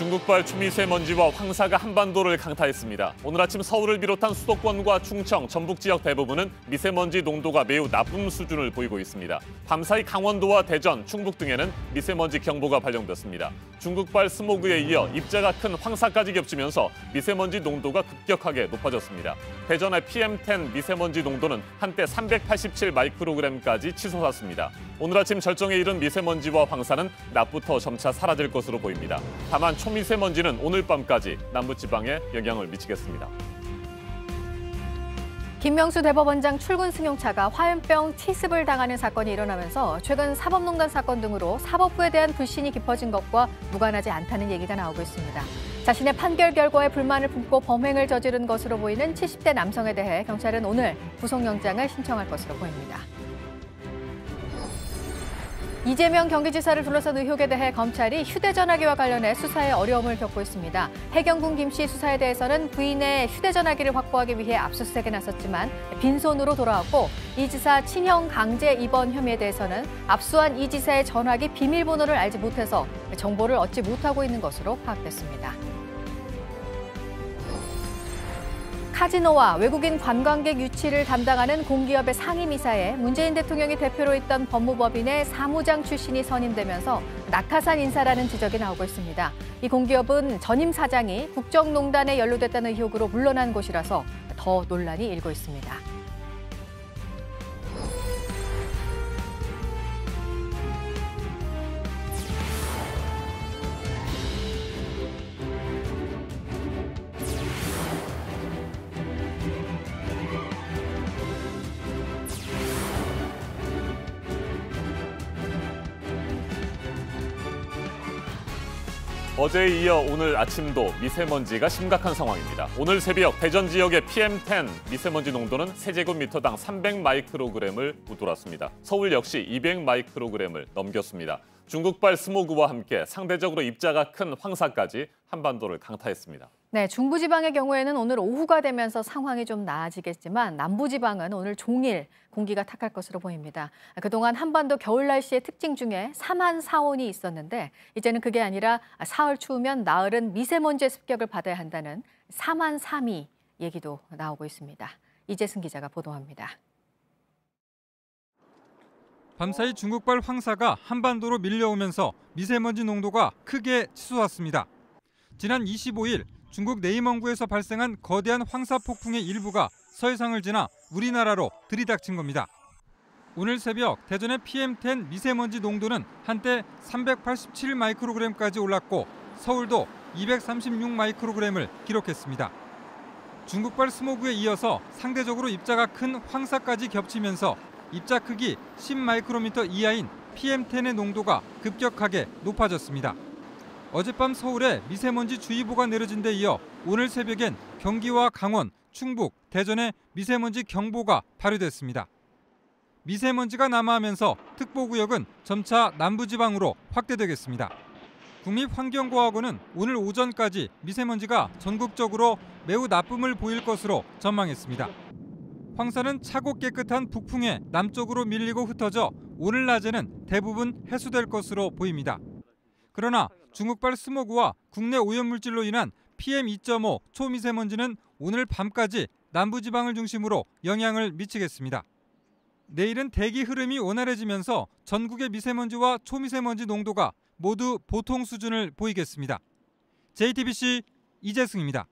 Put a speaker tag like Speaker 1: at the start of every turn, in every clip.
Speaker 1: 중국발 초미세먼지와 황사가 한반도를 강타했습니다. 오늘 아침 서울을 비롯한 수도권과 충청, 전북 지역 대부분은 미세먼지 농도가 매우 나쁨 수준을 보이고 있습니다. 밤사이 강원도와 대전, 충북 등에는 미세먼지 경보가 발령됐습니다. 중국발 스모그에 이어 입자가 큰 황사까지 겹치면서 미세먼지 농도가 급격하게 높아졌습니다. 대전의 PM10 미세먼지 농도는 한때 387 마이크로그램까지 치솟았습니다. 오늘 아침 절정에 이른 미세먼지와 황사는 낮부터 점차 사라질 것으로 보입니다. 다만 초미세먼지는 오늘 밤까지 남부지방에 영향을 미치겠습니다.
Speaker 2: 김명수 대법원장 출근 승용차가 화염병 티습을 당하는 사건이 일어나면서 최근 사법농단 사건 등으로 사법부에 대한 불신이 깊어진 것과 무관하지 않다는 얘기가 나오고 있습니다. 자신의 판결 결과에 불만을 품고 범행을 저지른 것으로 보이는 70대 남성에 대해 경찰은 오늘 구속영장을 신청할 것으로 보입니다. 이재명 경기지사를 둘러싼 의혹에 대해 검찰이 휴대전화기와 관련해 수사에 어려움을 겪고 있습니다. 해경군 김 씨 수사에 대해서는 부인의 휴대전화기를 확보하기 위해 압수수색에 나섰지만 빈손으로 돌아왔고 이 지사 친형 강제 입원 혐의에 대해서는 압수한 이 지사의 전화기 비밀번호를 알지 못해서 정보를 얻지 못하고 있는 것으로 파악됐습니다. 카지노와 외국인 관광객 유치를 담당하는 공기업의 상임이사에 문재인 대통령이 대표로 있던 법무법인의 사무장 출신이 선임되면서 낙하산 인사라는 지적이 나오고 있습니다. 이 공기업은 전임 사장이 국정농단에 연루됐다는 의혹으로 물러난 곳이라서 더 논란이 일고 있습니다.
Speaker 1: 어제에 이어 오늘 아침도 미세먼지가 심각한 상황입니다. 오늘 새벽 대전 지역의 PM10 미세먼지 농도는 세제곱미터당 300 마이크로그램을 웃돌았습니다. 서울 역시 200 마이크로그램을 넘겼습니다. 중국발 스모그와 함께 상대적으로 입자가 큰 황사까지 한반도를 강타했습니다.
Speaker 2: 네, 중부지방의 경우에는 오늘 오후가 되면서 상황이 좀 나아지겠지만 남부지방은 오늘 종일 공기가 탁할 것으로 보입니다. 그동안 한반도 겨울 날씨의 특징 중에 사만사온이 있었는데 이제는 그게 아니라 사흘 추우면 나흘은 미세먼지의 습격을 받아야 한다는 사만사미 얘기도 나오고 있습니다. 이재승 기자가 보도합니다.
Speaker 3: 밤사이 중국발 황사가 한반도로 밀려오면서 미세먼지 농도가 크게 치솟았습니다. 지난 25일 중국 내이멍구에서 발생한 거대한 황사 폭풍의 일부가 서해상을 지나 우리나라로 들이닥친 겁니다. 오늘 새벽 대전의 PM10 미세먼지 농도는 한때 387 마이크로그램까지 올랐고 서울도 236 마이크로그램을 기록했습니다. 중국발 스모그에 이어서 상대적으로 입자가 큰 황사까지 겹치면서 입자 크기 10 마이크로미터 이하인 PM10의 농도가 급격하게 높아졌습니다. 어젯밤 서울에 미세먼지 주의보가 내려진 데 이어 오늘 새벽엔 경기와 강원, 충북, 대전에 미세먼지 경보가 발효됐습니다. 미세먼지가 남하하면서 특보구역은 점차 남부지방으로 확대되겠습니다. 국립환경과학원은 오늘 오전까지 미세먼지가 전국적으로 매우 나쁨을 보일 것으로 전망했습니다. 황사는 차고 깨끗한 북풍에 남쪽으로 밀리고 흩어져 오늘 낮에는 대부분 해소될 것으로 보입니다. 그러나 중국발 스모그와 국내 오염물질로 인한 PM2.5 초미세먼지는 오늘 밤까지 남부지방을 중심으로 영향을 미치겠습니다. 내일은 대기 흐름이 원활해지면서 전국의 미세먼지와 초미세먼지 농도가 모두 보통 수준을 보이겠습니다. JTBC 이재승입니다.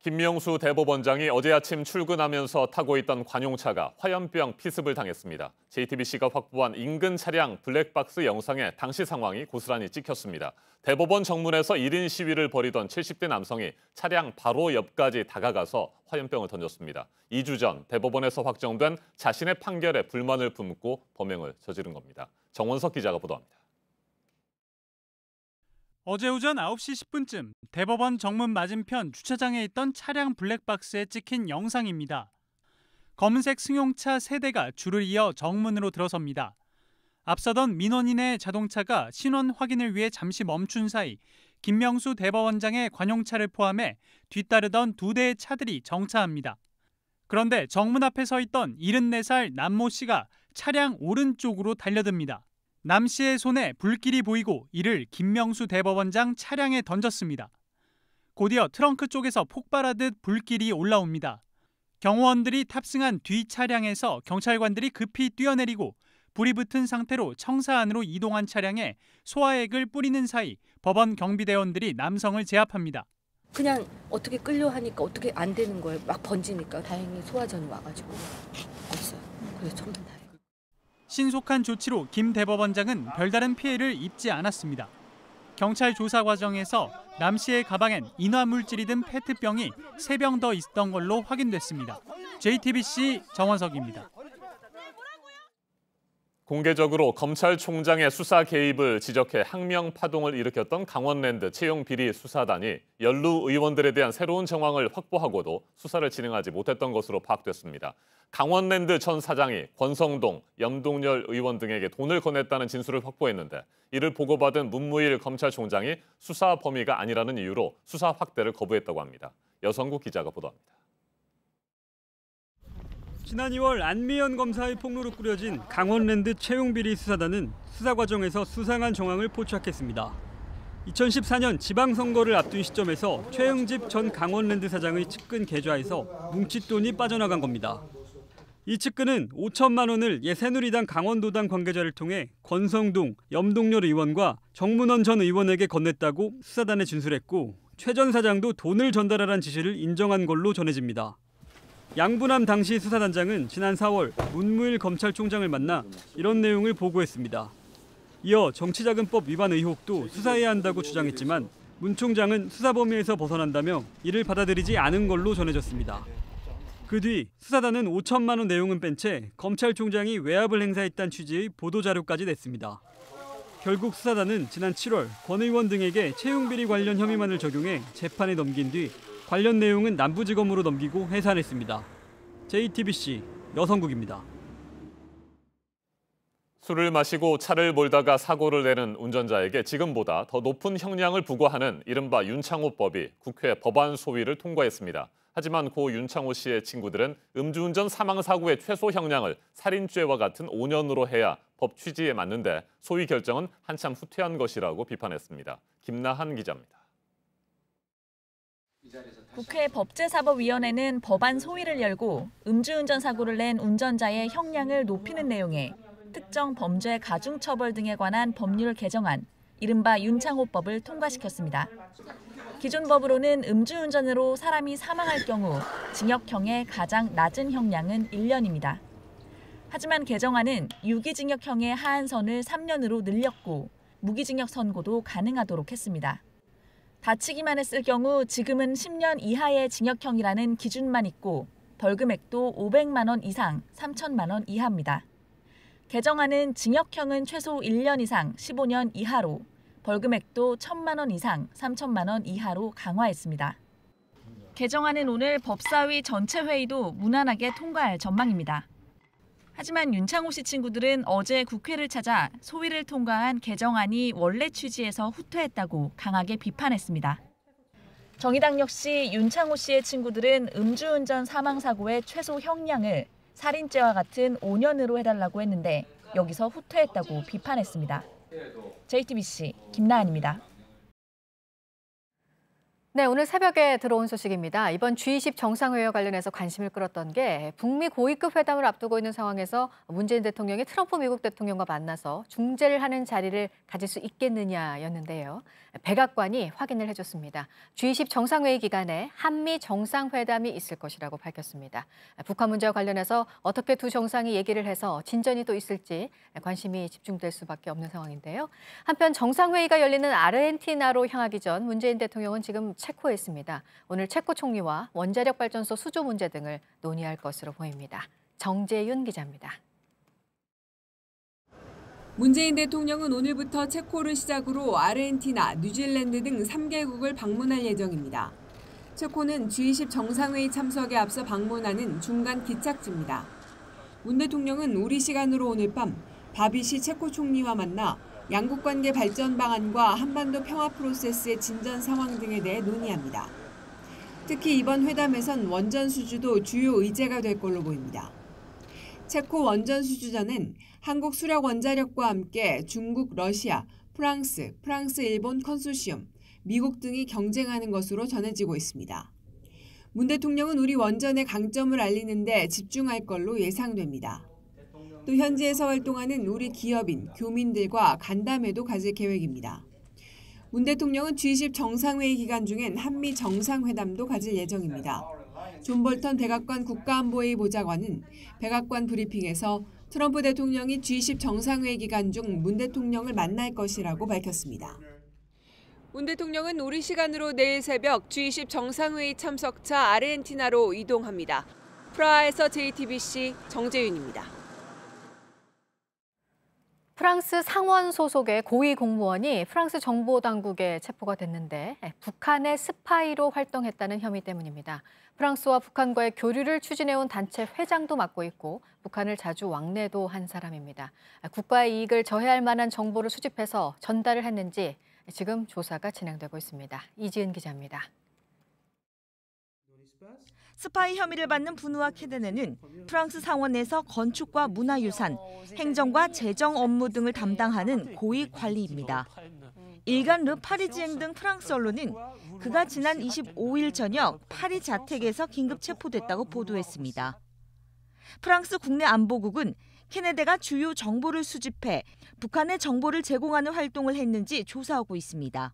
Speaker 1: 김명수 대법원장이 어제 아침 출근하면서 타고 있던 관용차가 화염병 피습을 당했습니다. JTBC가 확보한 인근 차량 블랙박스 영상에 당시 상황이 고스란히 찍혔습니다. 대법원 정문에서 1인 시위를 벌이던 70대 남성이 차량 바로 옆까지 다가가서 화염병을 던졌습니다. 2주 전 대법원에서 확정된 자신의 판결에 불만을 품고 범행을 저지른 겁니다. 정원석 기자가 보도합니다.
Speaker 4: 어제 오전 9시 10분쯤 대법원 정문 맞은편 주차장에 있던 차량 블랙박스에 찍힌 영상입니다. 검은색 승용차 3대가 줄을 이어 정문으로 들어섭니다. 앞서던 민원인의 자동차가 신원 확인을 위해 잠시 멈춘 사이 김명수 대법원장의 관용차를 포함해 뒤따르던 2대의 차들이 정차합니다. 그런데 정문 앞에 서 있던 74살 남모 씨가 차량 오른쪽으로 달려듭니다. 남 씨의 손에 불길이 보이고 이를 김명수 대법원장 차량에 던졌습니다. 곧이어 트렁크 쪽에서 폭발하듯 불길이 올라옵니다. 경호원들이 탑승한 뒤 차량에서 경찰관들이 급히 뛰어내리고 불이 붙은 상태로 청사 안으로 이동한 차량에 소화액을 뿌리는 사이 법원 경비대원들이 남성을 제압합니다.
Speaker 5: 그냥 어떻게 끌려 하니까 어떻게 안 되는 거예요. 막 번지니까 다행히 소화전이 와가지고 없어요. 그래서 정말 다행이에요.
Speaker 4: 신속한 조치로 김 대법원장은 별다른 피해를 입지 않았습니다. 경찰 조사 과정에서 남 씨의 가방엔 인화물질이 든 페트병이 3병 더 있던 걸로 확인됐습니다. JTBC 정원석입니다.
Speaker 1: 공개적으로 검찰총장의 수사 개입을 지적해 항명 파동을 일으켰던 강원랜드 채용 비리 수사단이 연루 의원들에 대한 새로운 정황을 확보하고도 수사를 진행하지 못했던 것으로 파악됐습니다. 강원랜드 전 사장이 권성동, 염동열 의원 등에게 돈을 건넸다는 진술을 확보했는데 이를 보고받은 문무일 검찰총장이 수사 범위가 아니라는 이유로 수사 확대를 거부했다고 합니다. 여성국 기자가 보도합니다.
Speaker 6: 지난 2월 안미연 검사의 폭로로 꾸려진 강원랜드 채용비리 수사단은 수사 과정에서 수상한 정황을 포착했습니다. 2014년 지방선거를 앞둔 시점에서 최응집 전 강원랜드 사장의 측근 계좌에서 뭉칫돈이 빠져나간 겁니다. 이 측근은 5천만 원을 새누리당 강원도당 관계자를 통해 권성동, 염동열 의원과 정문원 전 의원에게 건넸다고 수사단에 진술했고 최 전 사장도 돈을 전달하라는 지시를 인정한 걸로 전해집니다. 양부남 당시 수사단장은 지난 4월 문무일 검찰총장을 만나 이런 내용을 보고했습니다. 이어 정치자금법 위반 의혹도 수사해야 한다고 주장했지만 문 총장은 수사 범위에서 벗어난다며 이를 받아들이지 않은 걸로 전해졌습니다. 그 뒤 수사단은 5천만 원 내용은 뺀 채 검찰총장이 외압을 행사했다는 취지의 보도자료까지 냈습니다. 결국 수사단은 지난 7월 권 의원 등에게 채용비리 관련 혐의만을 적용해 재판에 넘긴 뒤 관련 내용은 남부지검으로 넘기고 해산했습니다. JTBC 여성국입니다.
Speaker 1: 술을 마시고 차를 몰다가 사고를 내는 운전자에게 지금보다 더 높은 형량을 부과하는 이른바 윤창호법이 국회 법안 소위를 통과했습니다. 하지만 고 윤창호 씨의 친구들은 음주운전 사망사고의 최소 형량을 살인죄와 같은 5년으로 해야 법 취지에 맞는데 소위 결정은 한참 후퇴한 것이라고 비판했습니다. 김나한 기자입니다.
Speaker 7: 국회 법제사법위원회는 법안 소위를 열고 음주운전 사고를 낸 운전자의 형량을 높이는 내용의 특정 범죄 가중처벌 등에 관한 법률 개정안, 이른바 윤창호법을 통과시켰습니다. 기존 법으로는 음주운전으로 사람이 사망할 경우 징역형의 가장 낮은 형량은 1년입니다. 하지만 개정안은 유기징역형의 하한선을 3년으로 늘렸고 무기징역 선고도 가능하도록 했습니다. 다치기만 했을 경우 지금은 10년 이하의 징역형이라는 기준만 있고 벌금액도 500만 원 이상 3천만 원 이하입니다. 개정안은 징역형은 최소 1년 이상 15년 이하로 벌금액도 1,000만 원 이상 3천만 원 이하로 강화했습니다. 개정안은 오늘 법사위 전체 회의도 무난하게 통과할 전망입니다. 하지만 윤창호 씨 친구들은 어제 국회를 찾아 소위를 통과한 개정안이 원래 취지에서 후퇴했다고 강하게 비판했습니다. 정의당 역시 윤창호 씨의 친구들은 음주운전 사망사고의 최소 형량을 살인죄와 같은 5년으로 해달라고 했는데 여기서 후퇴했다고 비판했습니다. JTBC 김나한입니다.
Speaker 2: 네, 오늘 새벽에 들어온 소식입니다. 이번 G20 정상회의와 관련해서 관심을 끌었던 게 북미 고위급 회담을 앞두고 있는 상황에서 문재인 대통령이 트럼프 미국 대통령과 만나서 중재를 하는 자리를 가질 수 있겠느냐였는데요. 백악관이 확인을 해줬습니다. G20 정상회의 기간에 한미 정상회담이 있을 것이라고 밝혔습니다. 북한 문제와 관련해서 어떻게 두 정상이 얘기를 해서 진전이 또 있을지 관심이 집중될 수밖에 없는 상황인데요. 한편 정상회의가 열리는 아르헨티나로 향하기 전 문재인 대통령은 지금 체코에 있습니다. 오늘 체코 총리와 원자력 발전소 수주 문제 등을 논의할 것으로 보입니다. 정재윤 기자입니다.
Speaker 8: 문재인 대통령은 오늘부터 체코를 시작으로 아르헨티나, 뉴질랜드 등 3개국을 방문할 예정입니다. 체코는 G20 정상회의 참석에 앞서 방문하는 중간 기착지입니다. 문 대통령은 우리 시간으로 오늘 밤 바비시 체코 총리와 만나 양국 관계 발전 방안과 한반도 평화 프로세스의 진전 상황 등에 대해 논의합니다. 특히 이번 회담에선 원전 수주도 주요 의제가 될 걸로 보입니다. 체코 원전 수주전은 한국 수력 원자력과 함께 중국, 러시아, 프랑스, 일본 컨소시엄, 미국 등이 경쟁하는 것으로 전해지고 있습니다. 문 대통령은 우리 원전의 강점을 알리는 데 집중할 걸로 예상됩니다. 또 현지에서 활동하는 우리 기업인, 교민들과 간담회도 가질 계획입니다. 문 대통령은 G20 정상회의 기간 중엔 한미 정상회담도 가질 예정입니다. 존 볼턴 백악관 국가안보회의 보좌관은 백악관 브리핑에서 트럼프 대통령이 G20 정상회의 기간 중 문 대통령을 만날 것이라고 밝혔습니다. 문 대통령은 우리 시간으로 내일 새벽 G20 정상회의 참석차 아르헨티나로 이동합니다. 프라하에서 JTBC 정재윤입니다.
Speaker 2: 프랑스 상원 소속의 고위 공무원이 프랑스 정보 당국에 체포가 됐는데 북한의 스파이로 활동했다는 혐의 때문입니다. 프랑스와 북한과의 교류를 추진해온 단체 회장도 맡고 있고 북한을 자주 왕래도 한 사람입니다. 국가의 이익을 저해할 만한 정보를 수집해서 전달을 했는지 지금 조사가 진행되고 있습니다. 이지은 기자입니다.
Speaker 9: 스파이 혐의를 받는 브누아 케데네는 프랑스 상원에서 건축과 문화유산, 행정과 재정 업무 등을 담당하는 고위 관리입니다. 일간 르 파리지앵 등 프랑스 언론은 그가 지난 25일 저녁 파리 자택에서 긴급 체포됐다고 보도했습니다. 프랑스 국내안보국은 케네데가 주요 정보를 수집해 북한에 정보를 제공하는 활동을 했는지 조사하고 있습니다.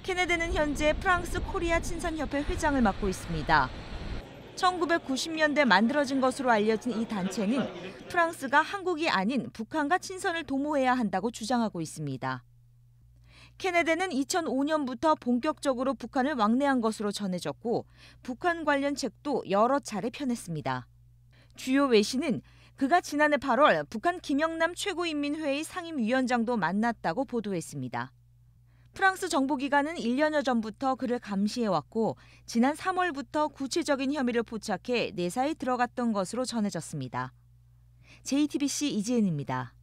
Speaker 9: 케네데는 현재 프랑스 코리아 친선협회 회장을 맡고 있습니다. 1990년대 만들어진 것으로 알려진 이 단체는 프랑스가 한국이 아닌 북한과 친선을 도모해야 한다고 주장하고 있습니다. 케네데는 2005년부터 본격적으로 북한을 왕래한 것으로 전해졌고 북한 관련 책도 여러 차례 펴냈습니다. 주요 외신은 그가 지난해 8월 북한 김영남 최고인민회의 상임위원장도 만났다고 보도했습니다. 프랑스 정보기관은 1년여 전부터 그를 감시해왔고 지난 3월부터 구체적인 혐의를 포착해 내사에 들어갔던 것으로 전해졌습니다. JTBC 이지은입니다.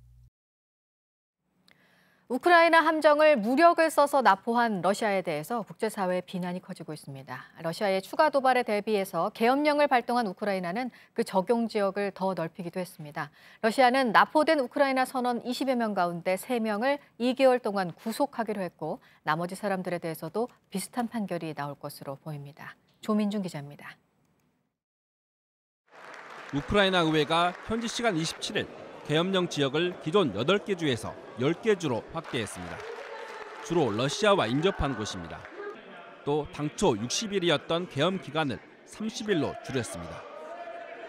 Speaker 2: 우크라이나 함정을 무력을 써서 납포한 러시아에 대해서 국제사회의 비난이 커지고 있습니다. 러시아의 추가 도발에 대비해서 계엄령을 발동한 우크라이나는 그 적용 지역을 더 넓히기도 했습니다. 러시아는 납포된 우크라이나 선원 20여 명 가운데 3명을 2개월 동안 구속하기로 했고 나머지 사람들에 대해서도 비슷한 판결이 나올 것으로 보입니다. 조민중 기자입니다.
Speaker 10: 우크라이나 의회가 현지 시간 27일 계엄령 지역을 기존 8개 주에서 10개 주로 확대했습니다. 주로 러시아와 인접한 곳입니다. 또 당초 60일이었던 계엄 기간을 30일로 줄였습니다.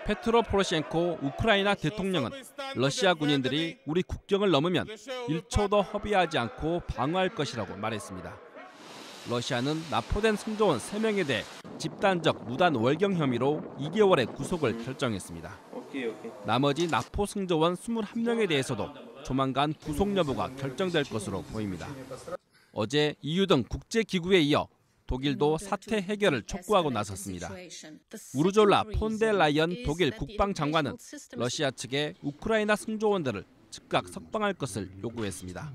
Speaker 10: 페트로 포로셴코 우크라이나 대통령은 러시아 군인들이 우리 국경을 넘으면 1초도 허비하지 않고 방어할 것이라고 말했습니다. 러시아는 납포된 승조원 3명에 대해 집단적 무단 월경 혐의로 2개월의 구속을 결정했습니다. 나머지 납포 승조원 21명에 대해서도 조만간 구속 여부가 결정될 것으로 보입니다. 어제 EU 등 국제기구에 이어 독일도 사태 해결을 촉구하고 나섰습니다. 우르졸라 폰 데 라이언 독일 국방장관은 러시아 측에 우크라이나 승조원들을 즉각 석방할 것을 요구했습니다.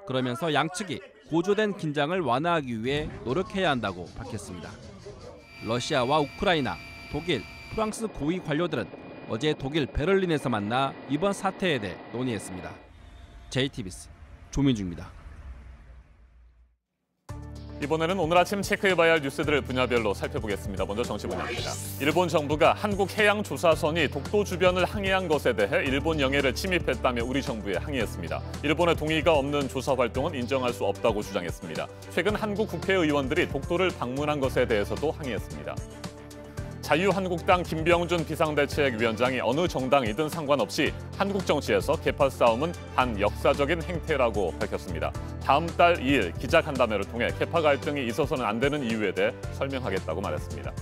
Speaker 10: 그러면서 양측이 고조된 긴장을 완화하기 위해 노력해야 한다고 밝혔습니다. 러시아와 우크라이나, 독일, 프랑스 고위 관료들은 어제 독일 베를린에서 만나 이번 사태에 대해 논의했습니다. JTBC 조민주입니다.
Speaker 1: 이번에는 오늘 아침 체크해봐야 할 뉴스들을 분야별로 살펴보겠습니다. 먼저 정치 분야입니다. 일본 정부가 한국 해양 조사선이 독도 주변을 항해한 것에 대해 일본 영해를 침입했다며 우리 정부에 항의했습니다. 일본의 동의가 없는 조사 활동은 인정할 수 없다고 주장했습니다. 최근 한국 국회의원들이 독도를 방문한 것에 대해서도 항의했습니다. 자유한국당 김병준 비상대책위원장이 어느 정당이든 상관없이 한국 정치에서 계파 싸움은 반역사적인 행태라고 밝혔습니다. 다음 달 2일 기자간담회를 통해 계파 갈등이 있어서는 안 되는 이유에 대해 설명하겠다고 말했습니다.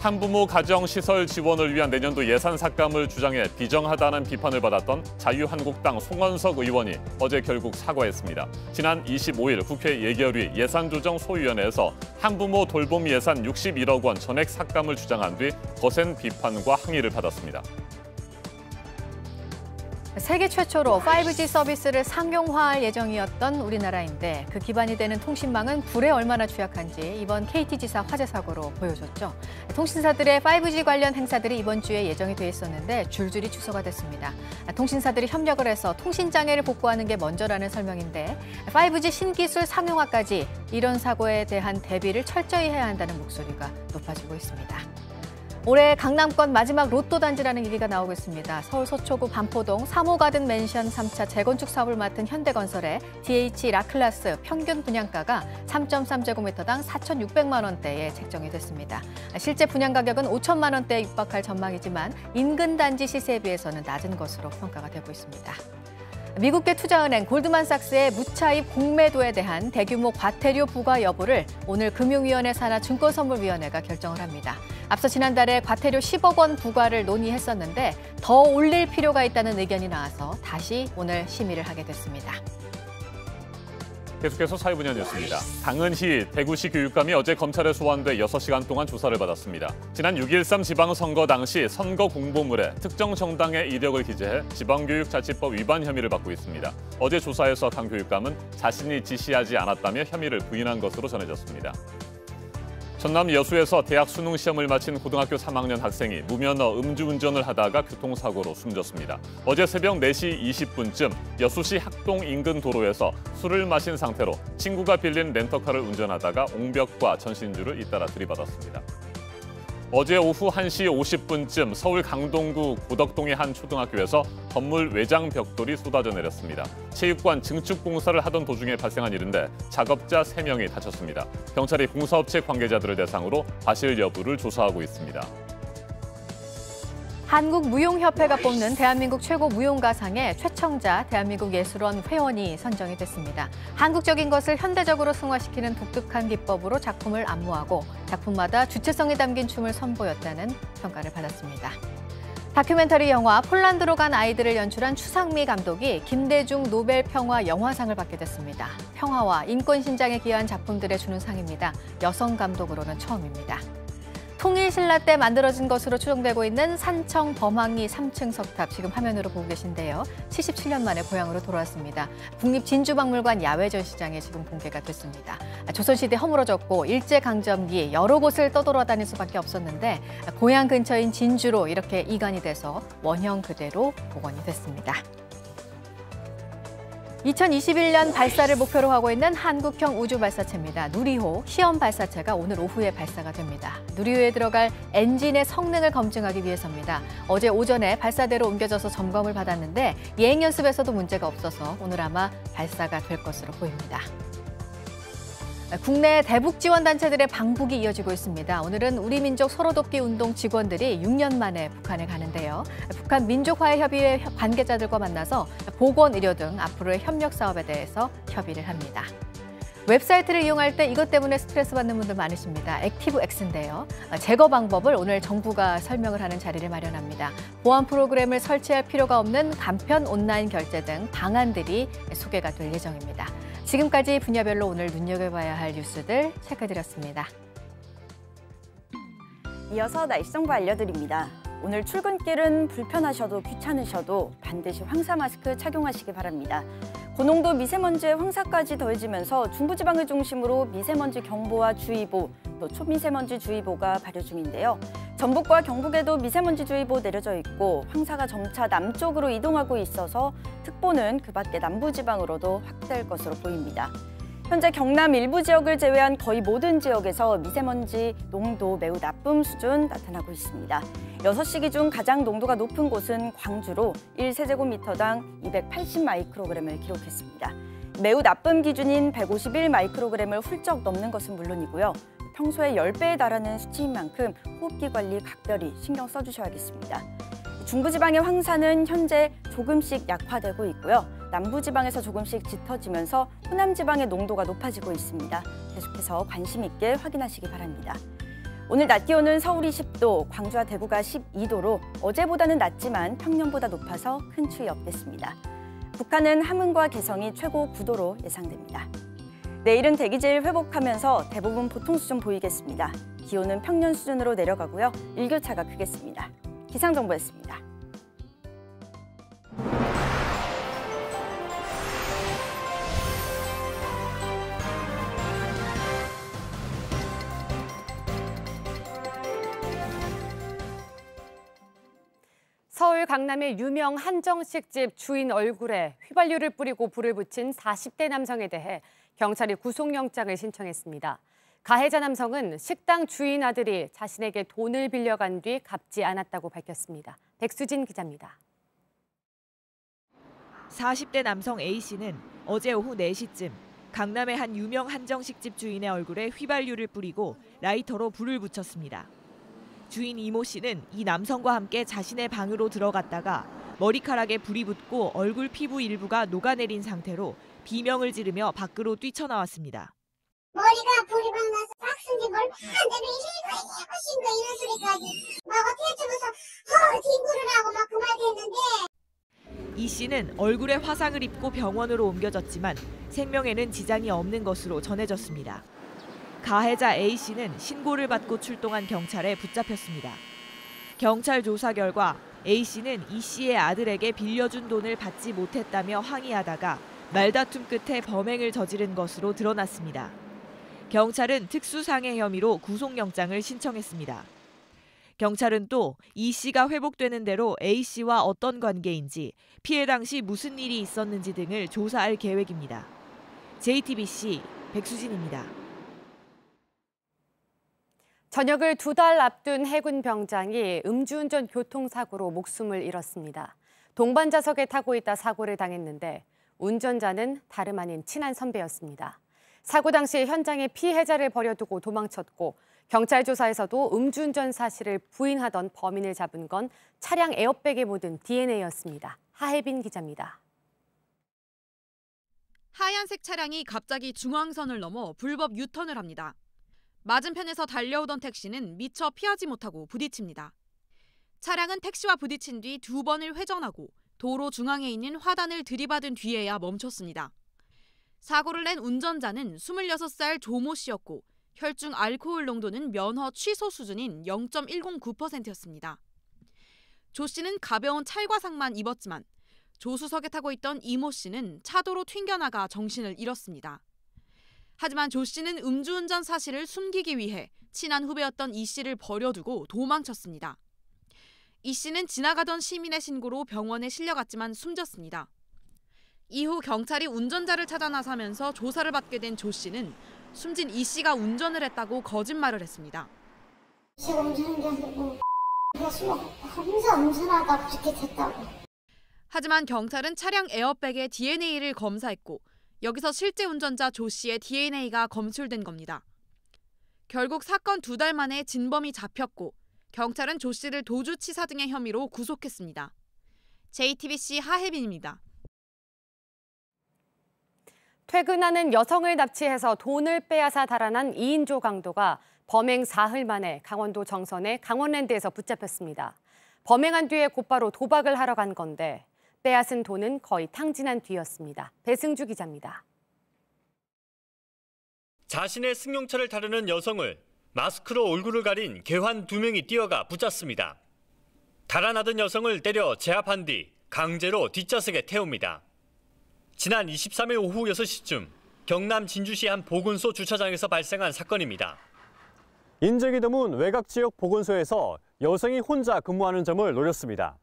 Speaker 1: 한부모 가정시설 지원을 위한 내년도 예산 삭감을 주장해 비정하다는 비판을 받았던 자유한국당 송원석 의원이 어제 결국 사과했습니다. 지난 25일 국회 예결위 예산조정소위원회에서 한부모 돌봄 예산 61억 원 전액 삭감을 주장한 뒤 거센 비판과 항의를 받았습니다.
Speaker 2: 세계 최초로 5G 서비스를 상용화할 예정이었던 우리나라인데 그 기반이 되는 통신망은 불에 얼마나 취약한지 이번 KT지사 화재 사고로 보여줬죠. 통신사들의 5G 관련 행사들이 이번 주에 예정이 돼 있었는데 줄줄이 취소가 됐습니다. 통신사들이 협력을 해서 통신장애를 복구하는 게 먼저라는 설명인데 5G 신기술 상용화까지 이런 사고에 대한 대비를 철저히 해야 한다는 목소리가 높아지고 있습니다. 올해 강남권 마지막 로또 단지라는 얘기가 나오고 있습니다. 서울 서초구 반포동 3호 가든 맨션 3차 재건축 사업을 맡은 현대건설의 DH 라클라스 평균 분양가가 3.3제곱미터당 4,600만 원대에 책정이 됐습니다. 실제 분양 가격은 5천만 원대에 육박할 전망이지만 인근 단지 시세에 비해서는 낮은 것으로 평가가 되고 있습니다. 미국계 투자은행 골드만삭스의 무차입 공매도에 대한 대규모 과태료 부과 여부를 오늘 금융위원회 산하 증권선물위원회가 결정을 합니다. 앞서 지난달에 과태료 10억 원 부과를 논의했었는데 더 올릴 필요가 있다는 의견이 나와서 다시 오늘 심의를 하게 됐습니다.
Speaker 1: 계속해서 사회분야 뉴스입니다. 강은희 대구시 교육감이 어제 검찰에 소환돼 6시간 동안 조사를 받았습니다. 지난 6.13 지방선거 당시 선거 공보물에 특정 정당의 이력을 기재해 지방교육자치법 위반 혐의를 받고 있습니다. 어제 조사에서 강 교육감은 자신이 지시하지 않았다며 혐의를 부인한 것으로 전해졌습니다. 전남 여수에서 대학 수능 시험을 마친 고등학교 3학년 학생이 무면허 음주운전을 하다가 교통사고로 숨졌습니다. 어제 새벽 4시 20분쯤 여수시 학동 인근 도로에서 술을 마신 상태로 친구가 빌린 렌터카를 운전하다가 옹벽과 전신주를 잇따라 들이받았습니다. 어제 오후 1시 50분쯤 서울 강동구 고덕동의 한 초등학교에서 건물 외장 벽돌이 쏟아져 내렸습니다. 체육관 증축 공사를 하던 도중에 발생한 일인데 작업자 3명이 다쳤습니다. 경찰이 공사업체 관계자들을 대상으로 과실 여부를 조사하고 있습니다.
Speaker 2: 한국무용협회가 뽑는 대한민국 최고 무용가상에 최청자 대한민국 예술원 회원이 선정이 됐습니다. 한국적인 것을 현대적으로 승화시키는 독특한 기법으로 작품을 안무하고 작품마다 주체성이 담긴 춤을 선보였다는 평가를 받았습니다. 다큐멘터리 영화 폴란드로 간 아이들을 연출한 추상미 감독이 김대중 노벨 평화 영화상을 받게 됐습니다. 평화와 인권 신장에 기여한 작품들에 주는 상입니다. 여성 감독으로는 처음입니다. 통일신라 때 만들어진 것으로 추정되고 있는 산청 범항리 3층 석탑 지금 화면으로 보고 계신데요. 77년 만에 고향으로 돌아왔습니다. 국립진주박물관 야외 전시장에 지금 공개가 됐습니다. 조선시대 허물어졌고 일제강점기 여러 곳을 떠돌아다닐 수밖에 없었는데 고향 근처인 진주로 이렇게 이관이 돼서 원형 그대로 복원이 됐습니다. 2021년 발사를 목표로 하고 있는 한국형 우주발사체입니다. 누리호 시험 발사체가 오늘 오후에 발사가 됩니다. 누리호에 들어갈 엔진의 성능을 검증하기 위해서입니다. 어제 오전에 발사대로 옮겨져서 점검을 받았는데 예행 연습에서도 문제가 없어서 오늘 아마 발사가 될 것으로 보입니다. 국내 대북 지원 단체들의 방북이 이어지고 있습니다. 오늘은 우리민족 서로돕기 운동 직원들이 6년 만에 북한에 가는데요. 북한 민족화해협의회 관계자들과 만나서 보건, 의료 등 앞으로의 협력 사업에 대해서 협의를 합니다. 웹사이트를 이용할 때 이것 때문에 스트레스 받는 분들 많으십니다. 액티브엑스인데요. 제거 방법을 오늘 정부가 설명을 하는 자리를 마련합니다. 보안 프로그램을 설치할 필요가 없는 간편 온라인 결제 등 방안들이 소개가 될 예정입니다. 지금까지 분야별로 오늘 눈여겨봐야 할 뉴스들 체크해드렸습니다.
Speaker 11: 이어서 날씨 정보 알려드립니다. 오늘 출근길은 불편하셔도 귀찮으셔도 반드시 황사 마스크 착용하시기 바랍니다. 고농도 미세먼지의 황사까지 더해지면서 중부지방을 중심으로 미세먼지 경보와 주의보, 또 초미세먼지 주의보가 발효 중인데요. 전북과 경북에도 미세먼지 주의보 내려져 있고 황사가 점차 남쪽으로 이동하고 있어서 특보는 그 밖에 남부지방으로도 확대할 것으로 보입니다. 현재 경남 일부 지역을 제외한 거의 모든 지역에서 미세먼지 농도 매우 나쁨 수준 나타나고 있습니다. 6시 기준 가장 농도가 높은 곳은 광주로 1세제곱미터당 280 마이크로그램을 기록했습니다. 매우 나쁨 기준인 151 마이크로그램을 훌쩍 넘는 것은 물론이고요. 평소에 10배에 달하는 수치인 만큼 호흡기 관리 각별히 신경 써주셔야겠습니다. 중부지방의 황사는 현재 조금씩 약화되고 있고요. 남부지방에서 조금씩 짙어지면서 호남지방의 농도가 높아지고 있습니다. 계속해서 관심 있게 확인하시기 바랍니다. 오늘 낮 기온은 서울이 10도, 광주와 대구가 12도로 어제보다는 낮지만 평년보다 높아서 큰 추위 없겠습니다. 북한은 함흥과 개성이 최고 9도로 예상됩니다. 내일은 대기질 회복하면서 대부분 보통 수준 보이겠습니다. 기온은 평년 수준으로 내려가고요. 일교차가 크겠습니다. 기상정보였습니다.
Speaker 12: 서울 강남의 유명 한정식집 주인 얼굴에 휘발유를 뿌리고 불을 붙인 40대 남성에 대해 경찰이 구속영장을 신청했습니다. 가해자 남성은 식당 주인 아들이 자신에게 돈을 빌려간 뒤 갚지 않았다고 밝혔습니다. 백수진 기자입니다.
Speaker 9: 40대 남성 A씨는 어제 오후 4시쯤 강남의 한 유명 한정식집 주인의 얼굴에 휘발유를 뿌리고 라이터로 불을 붙였습니다. 주인 이모 씨는 이 남성과 함께 자신의 방으로 들어갔다가 머리카락에 불이 붙고 얼굴 피부 일부가 녹아내린 상태로 비명을 지르며 밖으로 뛰쳐나왔습니다.
Speaker 13: 머리가 불이 막 나서 빡쓴지 뭘 반대로 이거 이런 소리까지 막 어떻게 죽어서 뒹구를 하고 막 그 말도 했는데
Speaker 9: 이 씨는 얼굴에 화상을 입고 병원으로 옮겨졌지만 생명에는 지장이 없는 것으로 전해졌습니다. 가해자 A씨는 신고를 받고 출동한 경찰에 붙잡혔습니다. 경찰 조사 결과 A씨는 이 씨의 아들에게 빌려준 돈을 받지 못했다며 항의하다가 말다툼 끝에 범행을 저지른 것으로 드러났습니다. 경찰은 특수상해 혐의로 구속영장을 신청했습니다. 경찰은 또 이 씨가 회복되는 대로 A씨와 어떤 관계인지, 피해 당시 무슨 일이 있었는지 등을 조사할 계획입니다. JTBC 백수진입니다.
Speaker 12: 전역을 2달 앞둔 해군 병장이 음주운전 교통사고로 목숨을 잃었습니다. 동반자석에 타고 있다 사고를 당했는데 운전자는 다름 아닌 친한 선배였습니다. 사고 당시 현장에 피해자를 버려두고 도망쳤고 경찰 조사에서도 음주운전 사실을 부인하던 범인을 잡은 건 차량 에어백에 묻은 DNA였습니다. 하혜빈 기자입니다.
Speaker 14: 하얀색 차량이 갑자기 중앙선을 넘어 불법 유턴을 합니다. 맞은편에서 달려오던 택시는 미처 피하지 못하고 부딪힙니다. 차량은 택시와 부딪힌 뒤 2번을 회전하고 도로 중앙에 있는 화단을 들이받은 뒤에야 멈췄습니다. 사고를 낸 운전자는 26살 조모 씨였고 혈중 알코올 농도는 면허 취소 수준인 0.109%였습니다. 조 씨는 가벼운 찰과상만 입었지만 조수석에 타고 있던 이모 씨는 차도로 튕겨나가 정신을 잃었습니다. 하지만 조 씨는 음주운전 사실을 숨기기 위해 친한 후배였던 이 씨를 버려두고 도망쳤습니다. 이 씨는 지나가던 시민의 신고로 병원에 실려갔지만 숨졌습니다. 이후 경찰이 운전자를 찾아 나서면서 조사를 받게 된 조 씨는 숨진 이 씨가 운전을 했다고 거짓말을 했습니다.
Speaker 13: 제가 운전한 게 아니고 혼자 운전하다 그렇게 됐다고.
Speaker 14: 하지만 경찰은 차량 에어백의 DNA를 검사했고 여기서 실제 운전자 조 씨의 DNA가 검출된 겁니다. 결국 사건 2달 만에 진범이 잡혔고 경찰은 조 씨를 도주치사 등의 혐의로 구속했습니다. JTBC 하혜빈입니다.
Speaker 12: 퇴근하는 여성을 납치해서 돈을 빼앗아 달아난 2인조 강도가 범행 사흘 만에 강원도 정선의 강원랜드에서 붙잡혔습니다. 범행한 뒤에 곧바로 도박을 하러 간 건데 빼앗은 돈은 거의 탕진한 뒤였습니다. 배승주 기자입니다.
Speaker 15: 자신의 승용차를 타려는 여성을 마스크로 얼굴을 가린 괴환 2명이 뛰어가 붙잡습니다. 달아나던 여성을 때려 제압한 뒤 강제로 뒷좌석에 태웁니다. 지난 23일 오후 6시쯤 경남 진주시 한 보건소 주차장에서 발생한 사건입니다.
Speaker 16: 인적이 드문 외곽 지역 보건소에서 여성이 혼자 근무하는 점을 노렸습니다.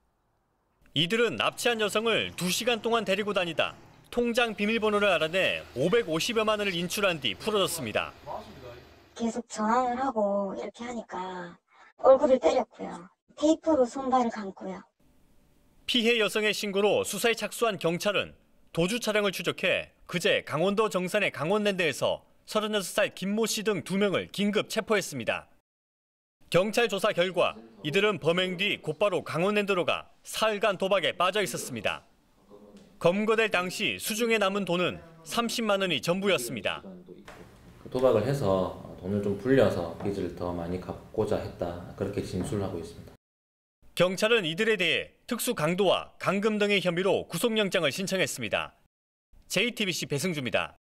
Speaker 15: 이들은 납치한 여성을 2시간 동안 데리고 다니다 통장 비밀번호를 알아내 550여만 원을 인출한 뒤 풀어줬습니다.
Speaker 13: 계속 저항을 하고 이렇게 하니까 얼굴을 때렸고요. 테이프로 손발을 감고요.
Speaker 15: 피해 여성의 신고로 수사에 착수한 경찰은 도주 차량을 추적해 그제 강원도 정선의 강원랜드에서 36살 김모 씨 등 2명을 긴급 체포했습니다. 경찰 조사 결과 이들은 범행 뒤 곧바로 강원랜드로 가 사흘간 도박에 빠져 있었습니다. 검거될 당시 수중에 남은 돈은 30만 원이 전부였습니다.
Speaker 17: 도박을 해서 돈을 좀 불려서 빚을 더 많이 갚고자 했다, 그렇게 진술하고 있습니다.
Speaker 15: 경찰은 이들에 대해 특수 강도와 감금 등의 혐의로 구속영장을 신청했습니다. JTBC 배승주입니다.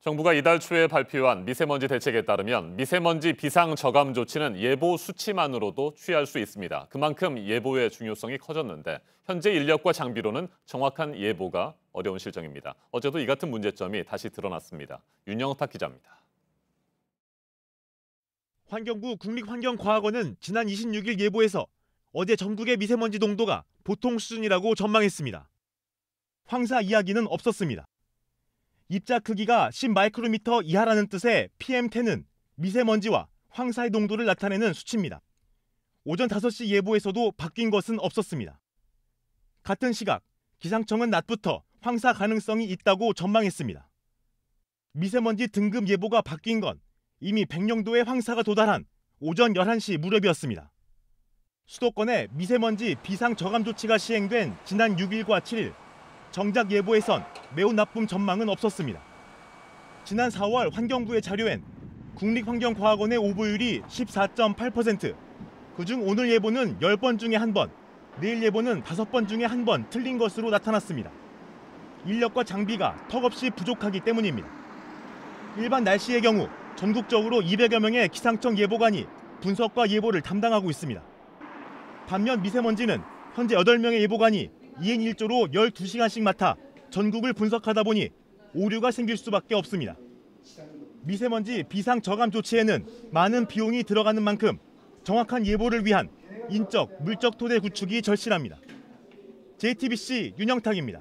Speaker 1: 정부가 이달 초에 발표한 미세먼지 대책에 따르면 미세먼지 비상 저감 조치는 예보 수치만으로도 취할 수 있습니다. 그만큼 예보의 중요성이 커졌는데 현재 인력과 장비로는 정확한 예보가 어려운 실정입니다. 어제도 이 같은 문제점이 다시 드러났습니다. 윤영탁 기자입니다.
Speaker 18: 환경부 국립환경과학원은 지난 26일 예보에서 어제 전국의 미세먼지 농도가 보통 수준이라고 전망했습니다. 황사 이야기는 없었습니다. 입자 크기가 10마이크로미터 이하라는 뜻의 PM10은 미세먼지와 황사의 농도를 나타내는 수치입니다. 오전 5시 예보에서도 바뀐 것은 없었습니다. 같은 시각 기상청은 낮부터 황사 가능성이 있다고 전망했습니다. 미세먼지 등급 예보가 바뀐 건 이미 백령도의 황사가 도달한 오전 11시 무렵이었습니다. 수도권에 미세먼지 비상저감 조치가 시행된 지난 6일과 7일, 정작 예보에선 매우 나쁨 전망은 없었습니다. 지난 4월 환경부의 자료엔 국립환경과학원의 오보율이 14.8%, 그중 오늘 예보는 10번 중에 1번, 내일 예보는 5번 중에 1번 틀린 것으로 나타났습니다. 인력과 장비가 턱없이 부족하기 때문입니다. 일반 날씨의 경우 전국적으로 200여 명의 기상청 예보관이 분석과 예보를 담당하고 있습니다. 반면 미세먼지는 현재 8명의 예보관이 2인 1조로 12시간씩 맡아 전국을 분석하다 보니 오류가 생길 수밖에 없습니다. 미세먼지 비상저감 조치에는 많은 비용이 들어가는 만큼 정확한 예보를 위한 인적, 물적 토대 구축이 절실합니다. JTBC 윤영탁입니다.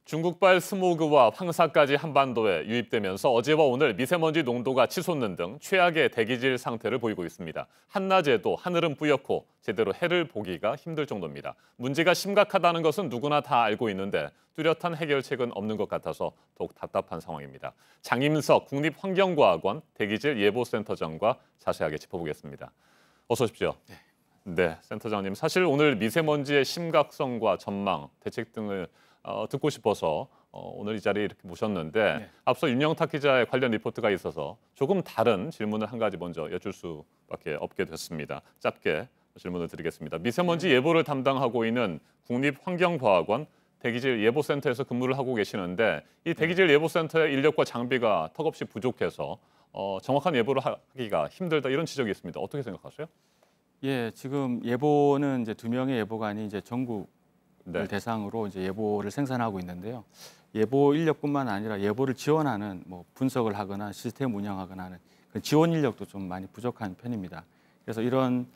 Speaker 1: 중국발 스모그와 황사까지 한반도에 유입되면서 어제와 오늘 미세먼지 농도가 치솟는 등 최악의 대기질 상태를 보이고 있습니다. 한낮에도 하늘은 뿌옇고 제대로 해를 보기가 힘들 정도입니다. 문제가 심각하다는 것은 누구나 다 알고 있는데 뚜렷한 해결책은 없는 것 같아서 더욱 답답한 상황입니다. 장임석 국립환경과학원 대기질 예보센터장과 자세하게 짚어보겠습니다. 어서 오십시오. 네, 센터장님. 사실 오늘 미세먼지의 심각성과 전망, 대책 등을 듣고 싶어서 오늘 이 자리에 이렇게 모셨는데 앞서 윤영탁 기자의 관련 리포트가 있어서 조금 다른 질문을 한 가지 먼저 여쭐 수밖에 없게 됐습니다. 짧게 질문을 드리겠습니다. 미세먼지 예보를 담당하고 있는 국립환경과학원 대기질 예보센터에서 근무를 하고 계시는데 이 대기질 예보센터의 인력과 장비가 턱없이 부족해서 정확한 예보를 하기가 힘들다 이런 지적이 있습니다. 어떻게 생각하세요?
Speaker 19: 예, 지금 예보는 이제 2명의 예보관이 이제 전국 대상으로 이제 예보를 생산하고 있는데요. 예보 인력뿐만 아니라 예보를 지원하는 뭐 분석을 하거나 시스템 운영하거나 하는 그 지원 인력도 좀 많이 부족한 편입니다. 그래서 이런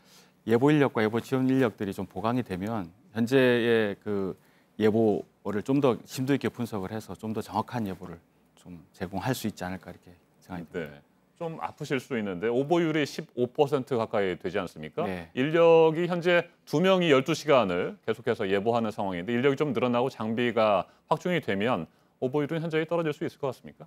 Speaker 19: 예보 인력과 예보 지원 인력들이 좀 보강이 되면 현재의 그 예보를 좀 더 심도 있게 분석을 해서 좀 더 정확한 예보를 좀 제공할 수 있지 않을까 이렇게 생각합니다.
Speaker 1: 네. 좀 아프실 수 있는데 오보율이 15% 가까이 되지 않습니까?
Speaker 19: 네.
Speaker 1: 인력이 현재 2명이 12시간을 계속해서 예보하는 상황인데 인력이 좀 늘어나고 장비가 확충이 되면 오보율은 현저히 떨어질 수 있을 것 같습니까?